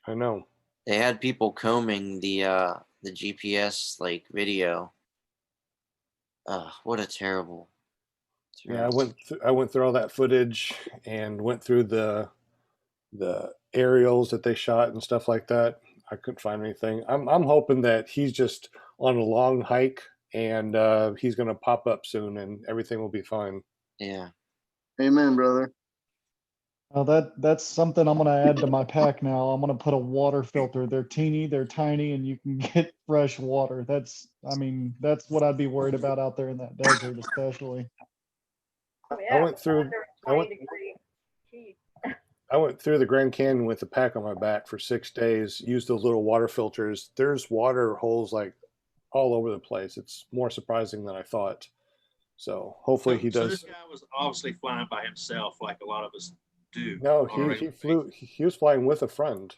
I know. they had people combing the GPS like video. What a terrible. Yeah, I went through all that footage and went through the aerials that they shot and stuff like that. I couldn't find anything. I'm hoping that he's just on a long hike and he's going to pop up soon and everything will be fine. Yeah. Amen, brother. Well, that's something I'm going to add to my pack now. I'm going to put a water filter. They're teeny, they're tiny, and you can get fresh water. That's what I'd be worried about out there in that desert, especially. Yeah, I went through. under I went 20-degree heat. I went through the Grand Canyon with a pack on my back for 6 days, used those little water filters. There's water holes like all over the place. It's more surprising than I thought. So hopefully he So does. this guy was obviously flying by himself like a lot of us do. No, on a he regular flew. basis. He was flying with a friend.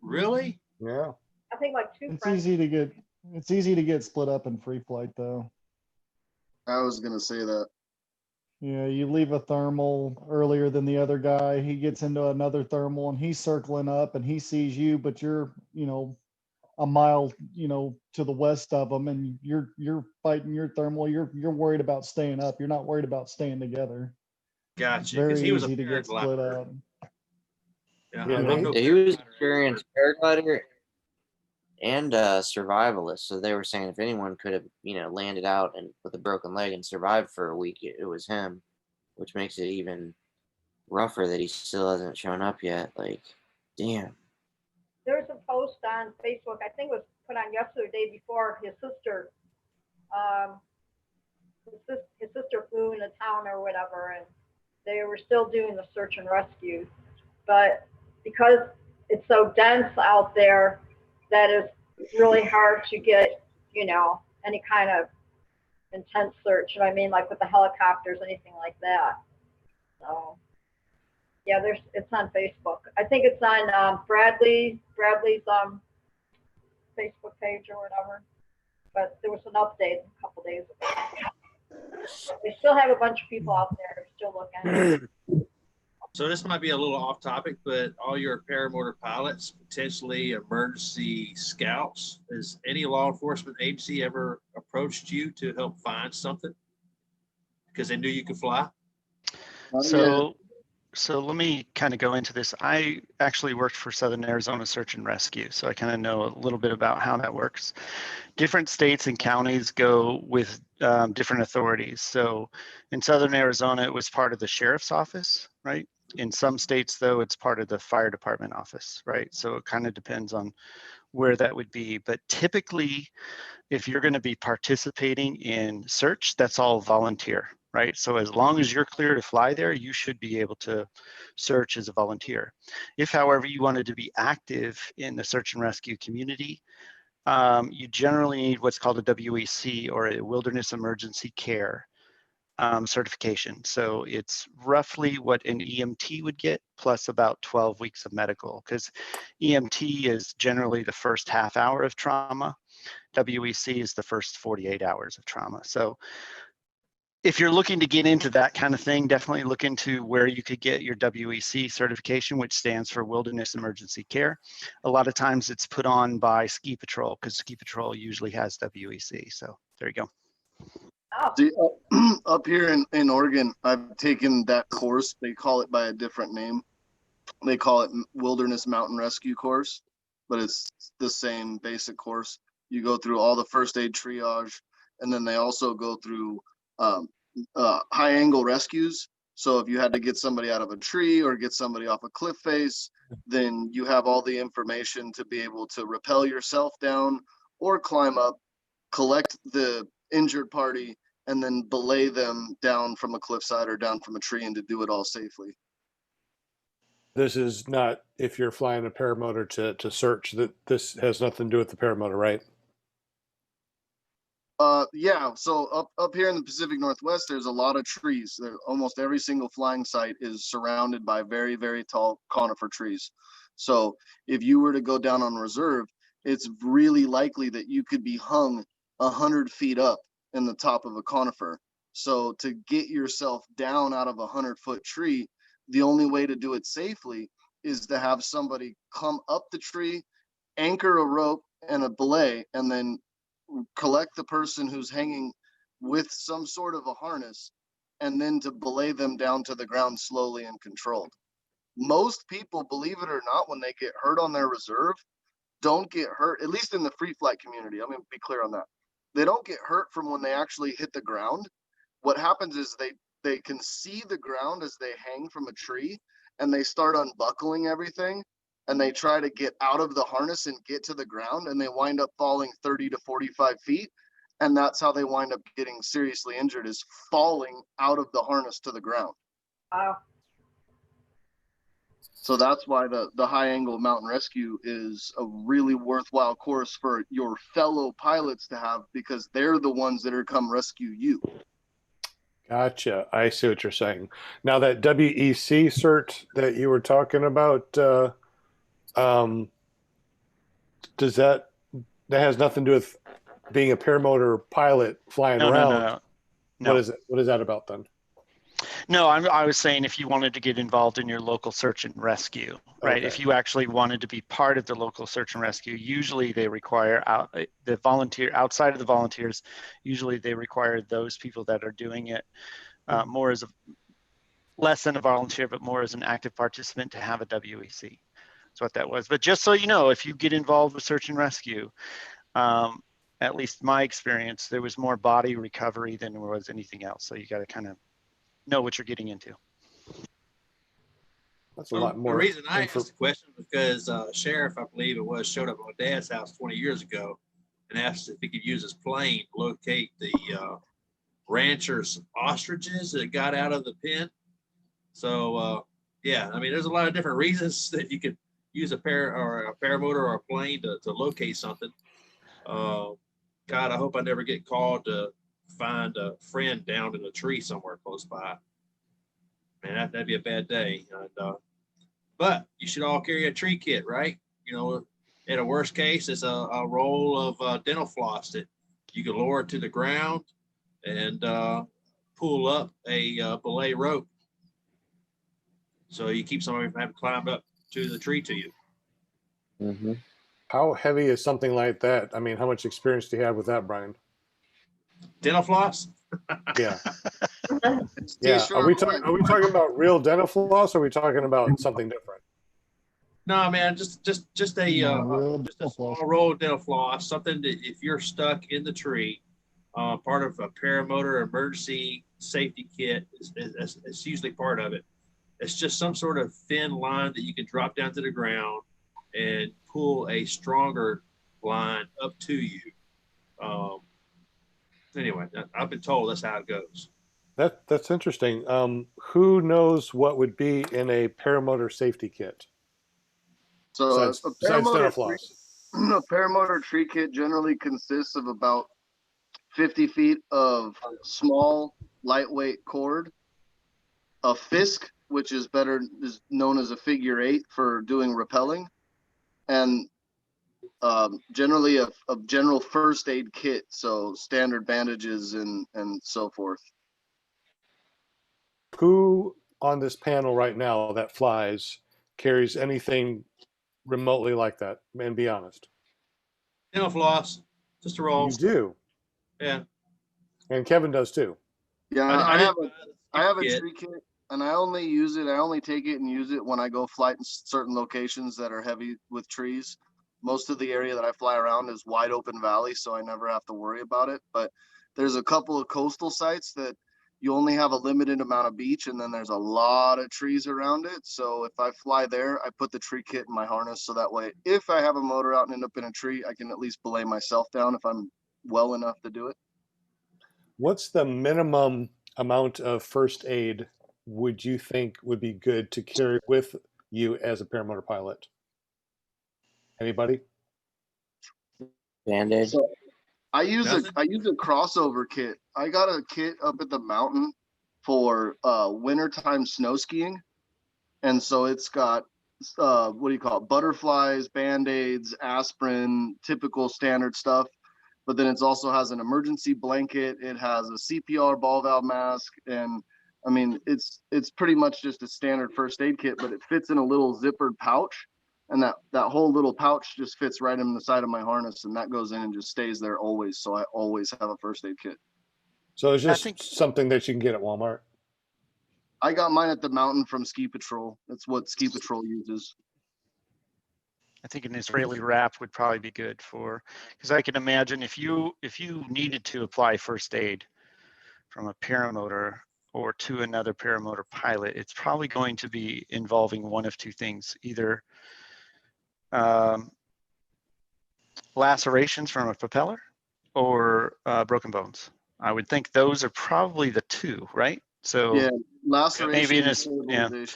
Really? Yeah. I think like 2 It's friends. easy to get split up in free flight though. I was going to say that. Yeah, you leave a thermal earlier than the other guy. He gets into another thermal and he's circling up and he sees you, but you're, a mile, to the west of him and you're fighting your thermal. You're worried about staying up. You're not worried about staying together. Gotcha. Very Because he was a easy to get split paraglider. up. Yeah, Yeah, I'm no He was paraglider experienced paraglider and survivalist. So they were saying if anyone could have, landed out and with a broken leg and survived for a week, it was him, which makes it even rougher that he still hasn't shown up yet. Like, damn. There's a post on Facebook, I think it was put on yesterday, day before, his sister flew into town or whatever, and they were still doing the search and rescue. But because it's so dense out there, that is really hard to get, any kind of intense search. You know what I mean? Like with the helicopters, anything like that. So Yeah, it's on Facebook. I think it's on Bradley's Facebook page or whatever. But there was an update a couple days ago. They still have a bunch of people out there still looking. So this might be a little off topic, but all your paramotor pilots, potentially emergency scouts, has any law enforcement agency ever approached you to help find something because they knew you could fly? So let me kind of go into this. I actually worked for Southern Arizona Search and Rescue, so I kind of know a little bit about how that works. Different states and counties go with different authorities. So in Southern Arizona, it was part of the sheriff's office, right? In some states, though, it's part of the fire department office, right? So it kind of depends on where that would be. But typically, if you're going to be participating in search, that's all volunteer, right? So as long as you're clear to fly there, you should be able to search as a volunteer. If, however, you wanted to be active in the search and rescue community, you generally need what's called a WEC, or a Wilderness Emergency Care certification. So it's roughly what an EMT would get plus about 12 weeks of medical, because EMT is generally the first half hour of trauma. WEC is the first 48 hours of trauma. So if you're looking to get into that kind of thing, definitely look into where you could get your WEC certification, which stands for Wilderness Emergency Care. A lot of times it's put on by Ski Patrol, because Ski Patrol usually has WEC. So there you go. Oh, See, up here in Oregon, I've taken that course. They call it by a different name. They call it Wilderness Mountain Rescue Course, but it's the same basic course. You go through all the first aid triage, and then they also go through high angle rescues. So if you had to get somebody out of a tree or get somebody off a cliff face, then you have all the information to be able to rappel yourself down or climb up, collect the injured party, and then belay them down from a cliffside or down from a tree, and to do it all safely. This is not if you're flying a paramotor to search. That this has nothing to do with the paramotor, right? Yeah, so up here in the Pacific Northwest, there's a lot of trees. Almost every single flying site is surrounded by very, very tall conifer trees. So if you were to go down on reserve, it's really likely that you could be hung 100 feet up in the top of a conifer. So to get yourself down out of a 100-foot tree, the only way to do it safely is to have somebody come up the tree, anchor a rope and a belay, and then collect the person who's hanging with some sort of a harness, and then to belay them down to the ground slowly and controlled. Most people, believe it or not, when they get hurt on their reserve, don't get hurt, at least in the free flight community. I'm going to be clear on that. They don't get hurt from when they actually hit the ground. What happens is they can see the ground as they hang from a tree, and they start unbuckling everything, and they try to get out of the harness and get to the ground, and they wind up falling 30 to 45 feet. And that's how they wind up getting seriously injured, is falling out of the harness to the ground. wow. So that's why the high angle mountain rescue is a really worthwhile course for your fellow pilots to have, because they're the ones that are come rescue you. Gotcha. I see what you're saying. Now that WEC cert that you were talking about, does that has nothing to do with being a paramotor pilot flying around? No. What is it? What is that about then? No, I was saying if you wanted to get involved in your local search and rescue, right? Okay. If you actually wanted to be part of the local search and rescue, usually they require the volunteer outside of the volunteers. Usually they require those people that are doing it more as less than a volunteer, but more as an active participant to have a WEC. That's what that was. But just so you know, if you get involved with search and rescue, at least my experience, there was more body recovery than there was anything else. So you got to kind of know what you're getting into. That's a lot more. The reason I asked the question because sheriff, I believe it was, showed up at my dad's house 20 years ago and asked if he could use his plane to locate the rancher's ostriches that got out of the pen. So yeah, I mean, there's a lot of different reasons that you could use a paramotor or a plane to locate something. God, I hope I never get called to find a friend down in a tree somewhere close by. Man, that'd be a bad day. But you should all carry a tree kit, right? You know, in a worst case, it's a roll of dental floss that you can lower it to the ground and pull up a belay rope. So you keep somebody from having climbed up to the tree to you. Mm-hmm. How heavy is something like that? I mean, how much experience do you have with that, Brian? Dental floss? Yeah. Stay Yeah. sharp. Are we talking about real dental floss or are we talking about something different? No, man, just a real just a dental small floss. roll of dental floss, something that if you're stuck in the tree, part of a paramotor emergency safety kit is usually part of it. It's just some sort of thin line that you can drop down to the ground and pull a stronger line up to you. Anyway, I've been told that's how it goes. That's interesting. Who knows what would be in a paramotor safety kit So besides dental floss? a paramotor tree kit generally consists of about 50 feet of small, lightweight cord, a fisk, which is known as a figure 8 for doing rappelling, and generally a general first aid kit, so standard bandages and so forth. Who on this panel right now that flies carries anything remotely like that? And be honest. Dental floss, just a roll. You do. Yeah. And Kevin does too. Yeah, I I have didn't I have a kit. tree kit, and I only take it and use it when I go flight in certain locations that are heavy with trees. Most of the area that I fly around is wide open valley, so I never have to worry about it. But there's a couple of coastal sites that you only have a limited amount of beach, and then there's a lot of trees around it. So if I fly there, I put the tree kit in my harness, so that way, if I have a motor out and end up in a tree, I can at least belay myself down if I'm well enough to do it. What's the minimum amount of first aid would you think would be good to carry with you as a paramotor pilot? Anybody? Band-Aid. So I use Nothing? a crossover kit. I got a kit up at the mountain for wintertime snow skiing. And so it's got what do you call it? Butterflies, band-aids, aspirin, typical standard stuff. But then it also has an emergency blanket. It has a CPR ball valve mask, and I mean it's pretty much just a standard first aid kit, but it fits in a little zippered pouch, and that whole little pouch just fits right in the side of my harness, and that goes in and just stays there always. So I always have a first aid kit. So it's just something that you can get at Walmart. I got mine at the mountain from Ski Patrol. That's what Ski Patrol uses. I think an Israeli wrap would probably be good because I can imagine if you needed to apply first aid from a paramotor or to another paramotor pilot, it's probably going to be involving one of two things: either lacerations from a propeller or broken bones. I would think those are probably the two, right? So yeah, laceration. Maybe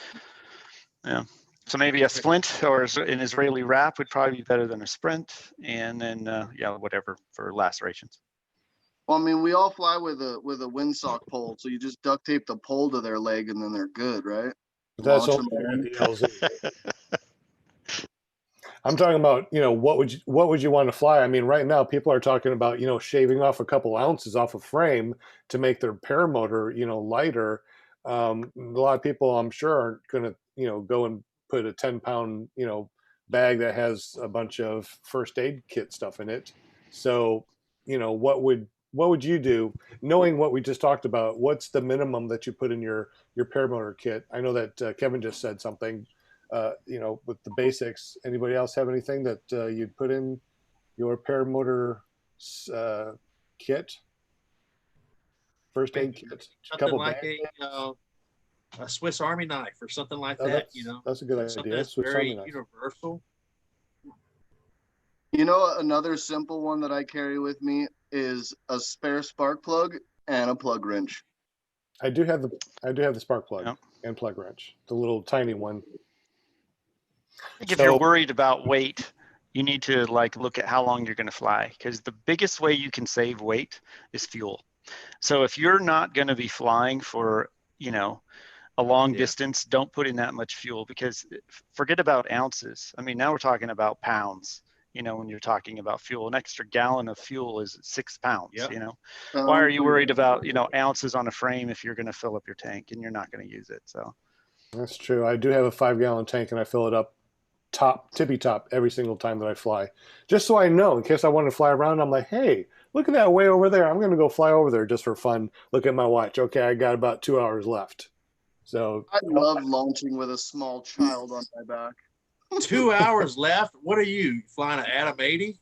yeah. So maybe a splint or an Israeli wrap would probably be better than a sprint, and then whatever for lacerations. Well, I mean, we all fly with a windsock pole, so you just duct tape the pole to their leg, and then they're good, right? That's only at the LZ. I'm talking about, what would you want to fly? I mean, right now people are talking about, shaving off a couple ounces off a frame to make their paramotor, lighter. A lot of people, I'm sure, aren't going to, go and put a 10-pound, bag that has a bunch of first aid kit stuff in it. So, what would you do, knowing what we just talked about? What's the minimum that you put in your paramotor kit? I know that Kevin just said something, with the basics. Anybody else have anything that you'd put in your paramotor kit? First aid kit? Something like a Swiss Army knife or something like that. That's a good idea. That's Swiss very Army knife. universal. Another simple one that I carry with me is a spare spark plug and a plug wrench. I do have the spark plug and plug wrench, the little tiny one. I think if you're worried about weight, you need to look at how long you're going to fly, because the biggest way you can save weight is fuel. So if you're not going to be flying for a long Yeah. distance, don't put in that much fuel, because forget about ounces. I mean, now we're talking about pounds. You know, when you're talking about fuel, an extra gallon of fuel is 6 pounds. Yep. You know, why are you worried about, you know, ounces on a frame if you're going to fill up your tank and you're not going to use it? So That's true. I do have a 5-gallon tank, and I fill it up tippy top every single time that I fly, just so I know in case I want to fly around. I'm like, hey, look at that way over there. I'm going to go fly over there just for fun. Look at my watch. Okay, I got about 2 hours left. So I love launching with a small child on my back. 2 hours left. What are you flying an Atom 80?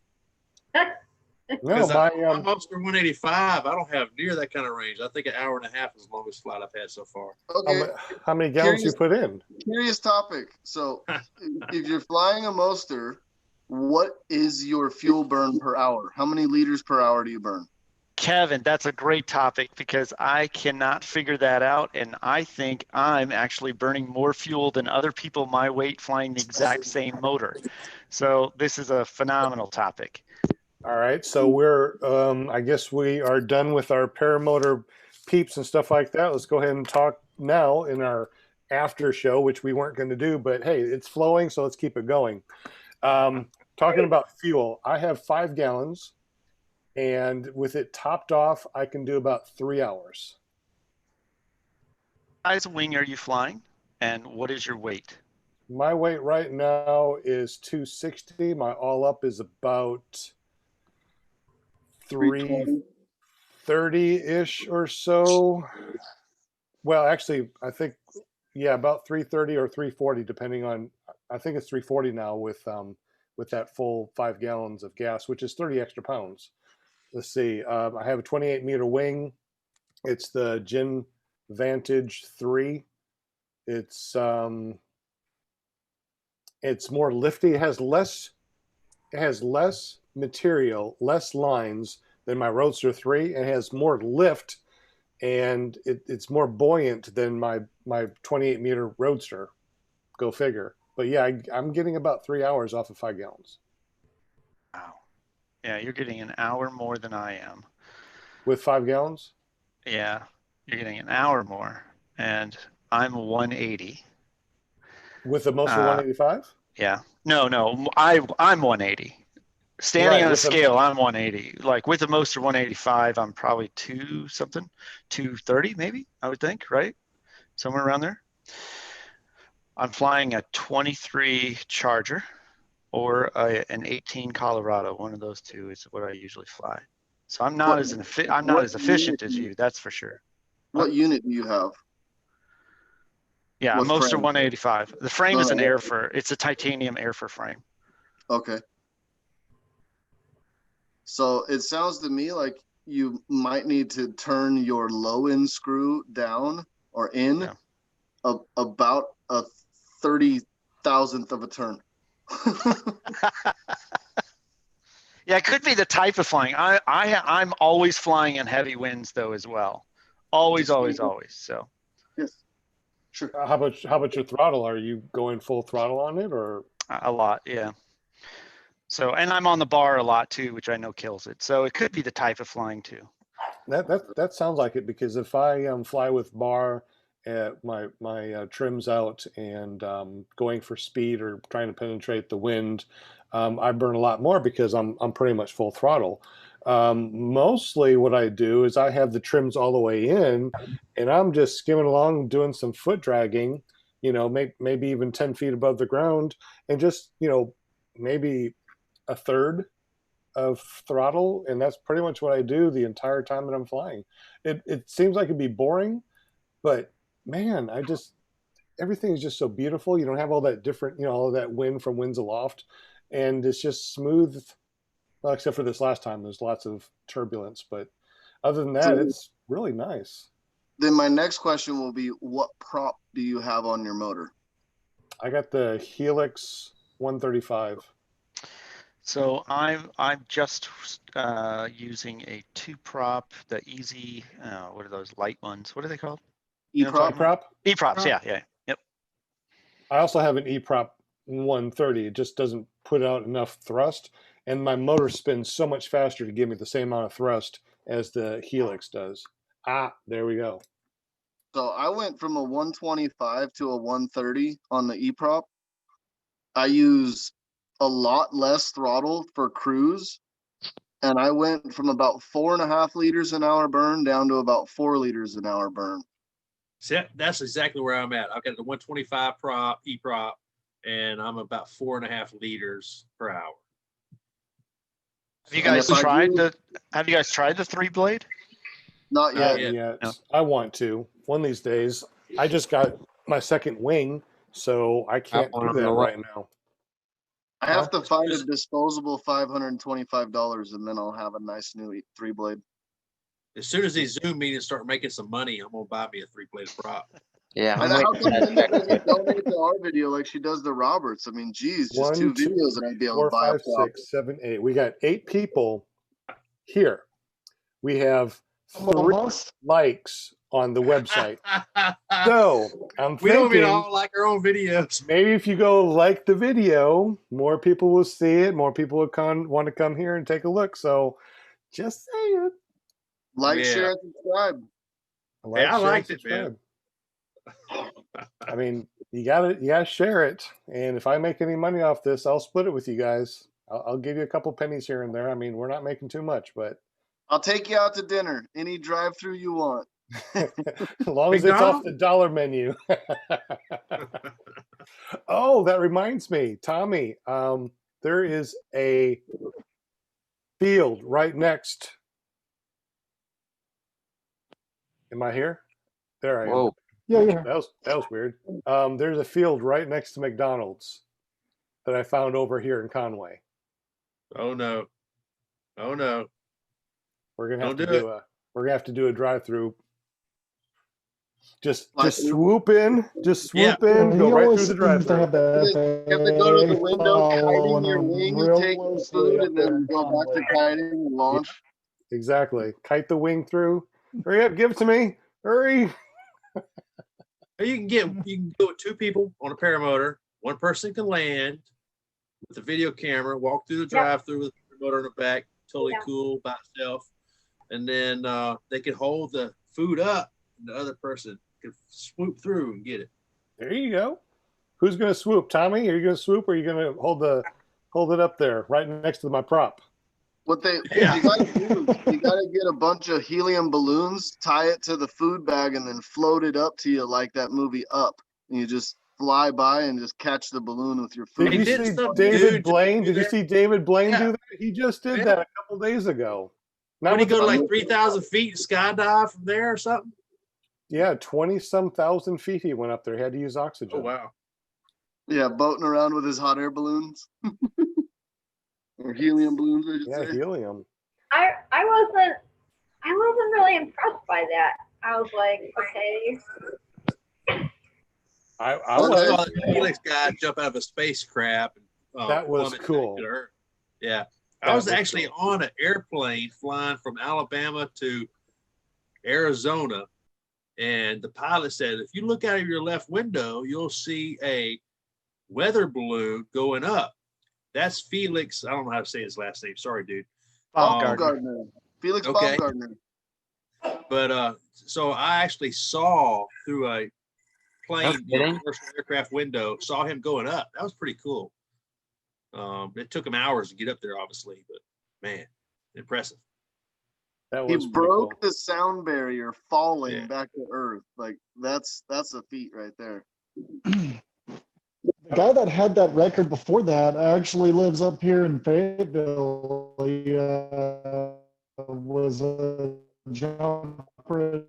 no, I'm Upster 185. I don't have near that kind of range. I think an hour and a half is the longest flight I've had so far. Okay, how many gallons you put in? curious topic. So if you're flying a Moster, what is your fuel burn per hour? How many liters per hour do you burn? Kevin, that's a great topic, because I cannot figure that out. And I think I'm actually burning more fuel than other people my weight flying the exact same motor. So this is a phenomenal topic. All right, so we're I guess we are done with our paramotor peeps and stuff like that. Let's go ahead and talk now in our after show, which we weren't going to do, but hey, it's flowing, so let's keep it going. Talking about fuel, I have 5 gallons, and with it topped off, I can do about 3 hours. What size wing are you flying, and what is your weight? My weight right now is 260. My all up is about 330-ish or so. Well, actually, I think, yeah, about 330 or 340, depending on, I think it's 340 now with that full 5 gallons of gas, which is 30 extra pounds. Let's see. I have a 28-meter wing. It's the Gen Vantage 3. It's more lifty. It has less material, less lines than my Roadster 3, and has more lift, and it's more buoyant than my 28-meter Roadster. Go figure. But yeah, I'm getting about 3 hours off of 5 gallons. Wow. Yeah, you're getting an hour more than I am. With 5 gallons? Yeah, you're getting an hour more, and I'm 180. With the Moster 185? Yeah. No, I'm 180. Standing on a scale, I'm 180. Like with the Moster 185, I'm probably 230 maybe, I would think, right? Somewhere around there. I'm flying a 23 Charger or an 18 Colorado. One of those two is what I usually fly. So I'm not as efficient as you, that's for sure. What unit do you have? Yeah, Moster 185. The frame is an Airfur. It's a titanium Airfur frame. Okay. So it sounds to me like you might need to turn your low end screw down or in about a 30,000th of a turn. Yeah, it could be the type of flying. I'm always flying in heavy winds though as well. Always. So. Yes. Sure. How about your throttle? Are you going full throttle on it, or? A lot, yeah. So, and I'm on the bar a lot too, which I know kills it. So it could be the type of flying too. That sounds like it, because if I fly with bar, my trim's out and going for speed or trying to penetrate the wind, I burn a lot more because I'm pretty much full throttle. Mostly what I do is I have the trims all the way in, and I'm just skimming along doing some foot dragging, maybe even 10 feet above the ground, and just maybe a third of throttle, and that's pretty much what I do the entire time that I'm flying. It seems like it'd be boring, but man, everything is just so beautiful. You don't have all that different, all of that wind from winds aloft, and it's just smooth. Well, except for this last time, there's lots of turbulence, but other than that, it's really nice. Then my next question will be, what prop do you have on your motor? I got the Helix 135. So I'm just using a 2-prop, the easy, what are those light ones? What are they called? E-prop? E-props, yeah. Yep. I also have an E-prop 130. It just doesn't put out enough thrust, and my motor spins so much faster to give me the same amount of thrust as the Helix does. There we go. So I went from a 125 to a 130 on the E-prop. I use a lot less throttle for cruise. And I went from about 4.5 liters an hour burn down to about 4 liters an hour burn. See, that's exactly where I'm at. I've got the 125 prop, E-prop, and I'm about 4.5 liters per hour. Have you guys if I tried do- Have you guys tried the 3-blade? Not Not yet. yet. No. I want to one of these days. I just got my second wing, so I can't one do on that the right now. I have to find a disposable $525, and then I'll have a nice new 3-blade. As soon as these Zoom meetings start making some money, I'm gonna buy me a 3-bladed prop. Yeah, And I'm how waiting come for that Linda doesn't back. donate to our video like she does the Roberts? I mean, geez, just 2 videos and I'd be able 4, to buy 5, a prop. 6, 7, 8. We got 8 people here. We have 3 Almost. likes on the website. So I'm We don't even thinking all like our own videos. maybe if you go like the video, more people will see it. More people will want to come here and take a look. So just saying. Like, Yeah. share, and subscribe. Like, I share, liked and it, man. subscribe. I mean, you gotta share it. And if I make any money off this, I'll split it with you guys. I'll give you a couple pennies here and there. I mean, we're not making too much, but I'll take you out to dinner. Any drive-through you want. as long as it's off the dollar menu. Oh, that reminds me, Tommy. There is a field right next. Am I here? There I am. Whoa. Yeah, yeah. That was weird. There's a field right next to McDonald's that I found over here in Conway. Oh no. Oh no. We're gonna have Don't to do do a we're gonna have to do a drive-through. Just Like- swoop in, just Yeah. swoop in, He go right through always the seems to drive-through. have the You have to go to the FAA window, hiding following your him wing, real take the closely food, up and there then in go back to Conway. kiting and launch. Exactly. Kite the wing through. Hurry up, give it to me. Hurry. You can go with 2 people on a paramotor. One person can land with a video camera, walk through the Yeah. drive-through with the motor in the back, totally Yeah. cool by itself. And then they can hold the food up, and the other person can swoop through and get it. There you go. Who's gonna swoop? Tommy? Are you gonna swoop or are you gonna hold it up there right next to my prop? What Yeah. you gotta do is you gotta get a bunch of helium balloons, tie it to the food bag, and then float it up to you like that movie Up. And you just fly by and just catch the balloon with your food. Did you did see some David dude Blaine? do Did you that. see David Blaine Yeah. do that? He just did Yeah. that a couple days ago. Not Would he with go the- like 3,000 feet and skydive from there or something? Yeah, 20-some thousand feet he went up there. He had to use oxygen. Oh wow. Yeah, boating around with his hot air balloons. Or helium balloons, I should Yeah, say. helium. I wasn't really impressed by that. I was like, okay. I I was. saw the Helix guy jump out of a spacecraft. And, That was plummet back cool. to Earth. Yeah. That I was was actually cool. on an airplane flying from Alabama to Arizona. And the pilot said, if you look out of your left window, you'll see a weather balloon going up. That's Felix. I don't know how to say his last name. Sorry, dude. Baumgartner. Felix Okay. Baumgartner. But so I actually saw through a plane, kidding. commercial aircraft window, saw him going up. That was pretty cool. It took him hours to get up there, obviously, but man, impressive. That He was pretty broke cool. the sound barrier falling Yeah. back to Earth. Like that's a feat right there. The guy that had that record before that actually lives up here in Fayetteville. He was a jumper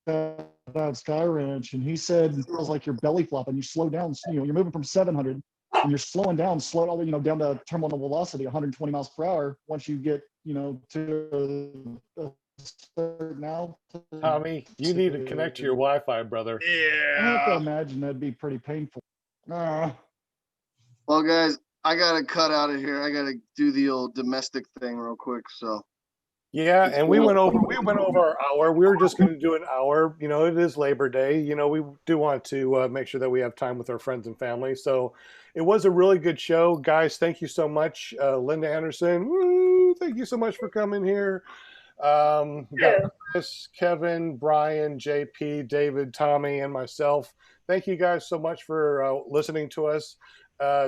at Sky Ranch, and he said it feels like you're belly flopping. You slow down, you're moving from 700, and you're slowing down, down to terminal velocity, 120 miles per hour. Once you get, to a certain altitude. Tommy, you need to connect to your Wi-Fi, brother. I have to Yeah. imagine that'd be pretty painful. Well, guys, I gotta cut out of here. I gotta do the old domestic thing real quick. So Yeah, and we went over our hour. We were just going to do an hour. It is Labor Day. We do want to make sure that we have time with our friends and family. So it was a really good show, guys. Thank you so much, Linda Anderson. Woo, thank you so much for coming here. We got Chris, Kevin, Brian, JP, David, Tommy, and myself. Thank you guys so much for listening to us.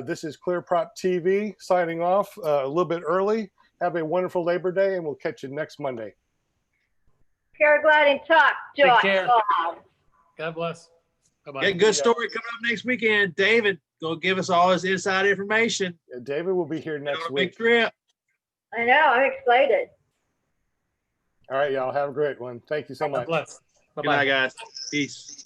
This is ClearProp TV signing off a little bit early. Have a wonderful Labor Day, and we'll catch you next Monday. Paragliding talk. Take care. God bless. Bye-bye. Get a good story coming up next weekend. David, go give us all his inside information. Yeah, David will be here next On a big week. trip. I know. I'm excited. All right, y'all. Have a great one. Thank you so much. God bless. Good Bye-bye. night, guys. Peace.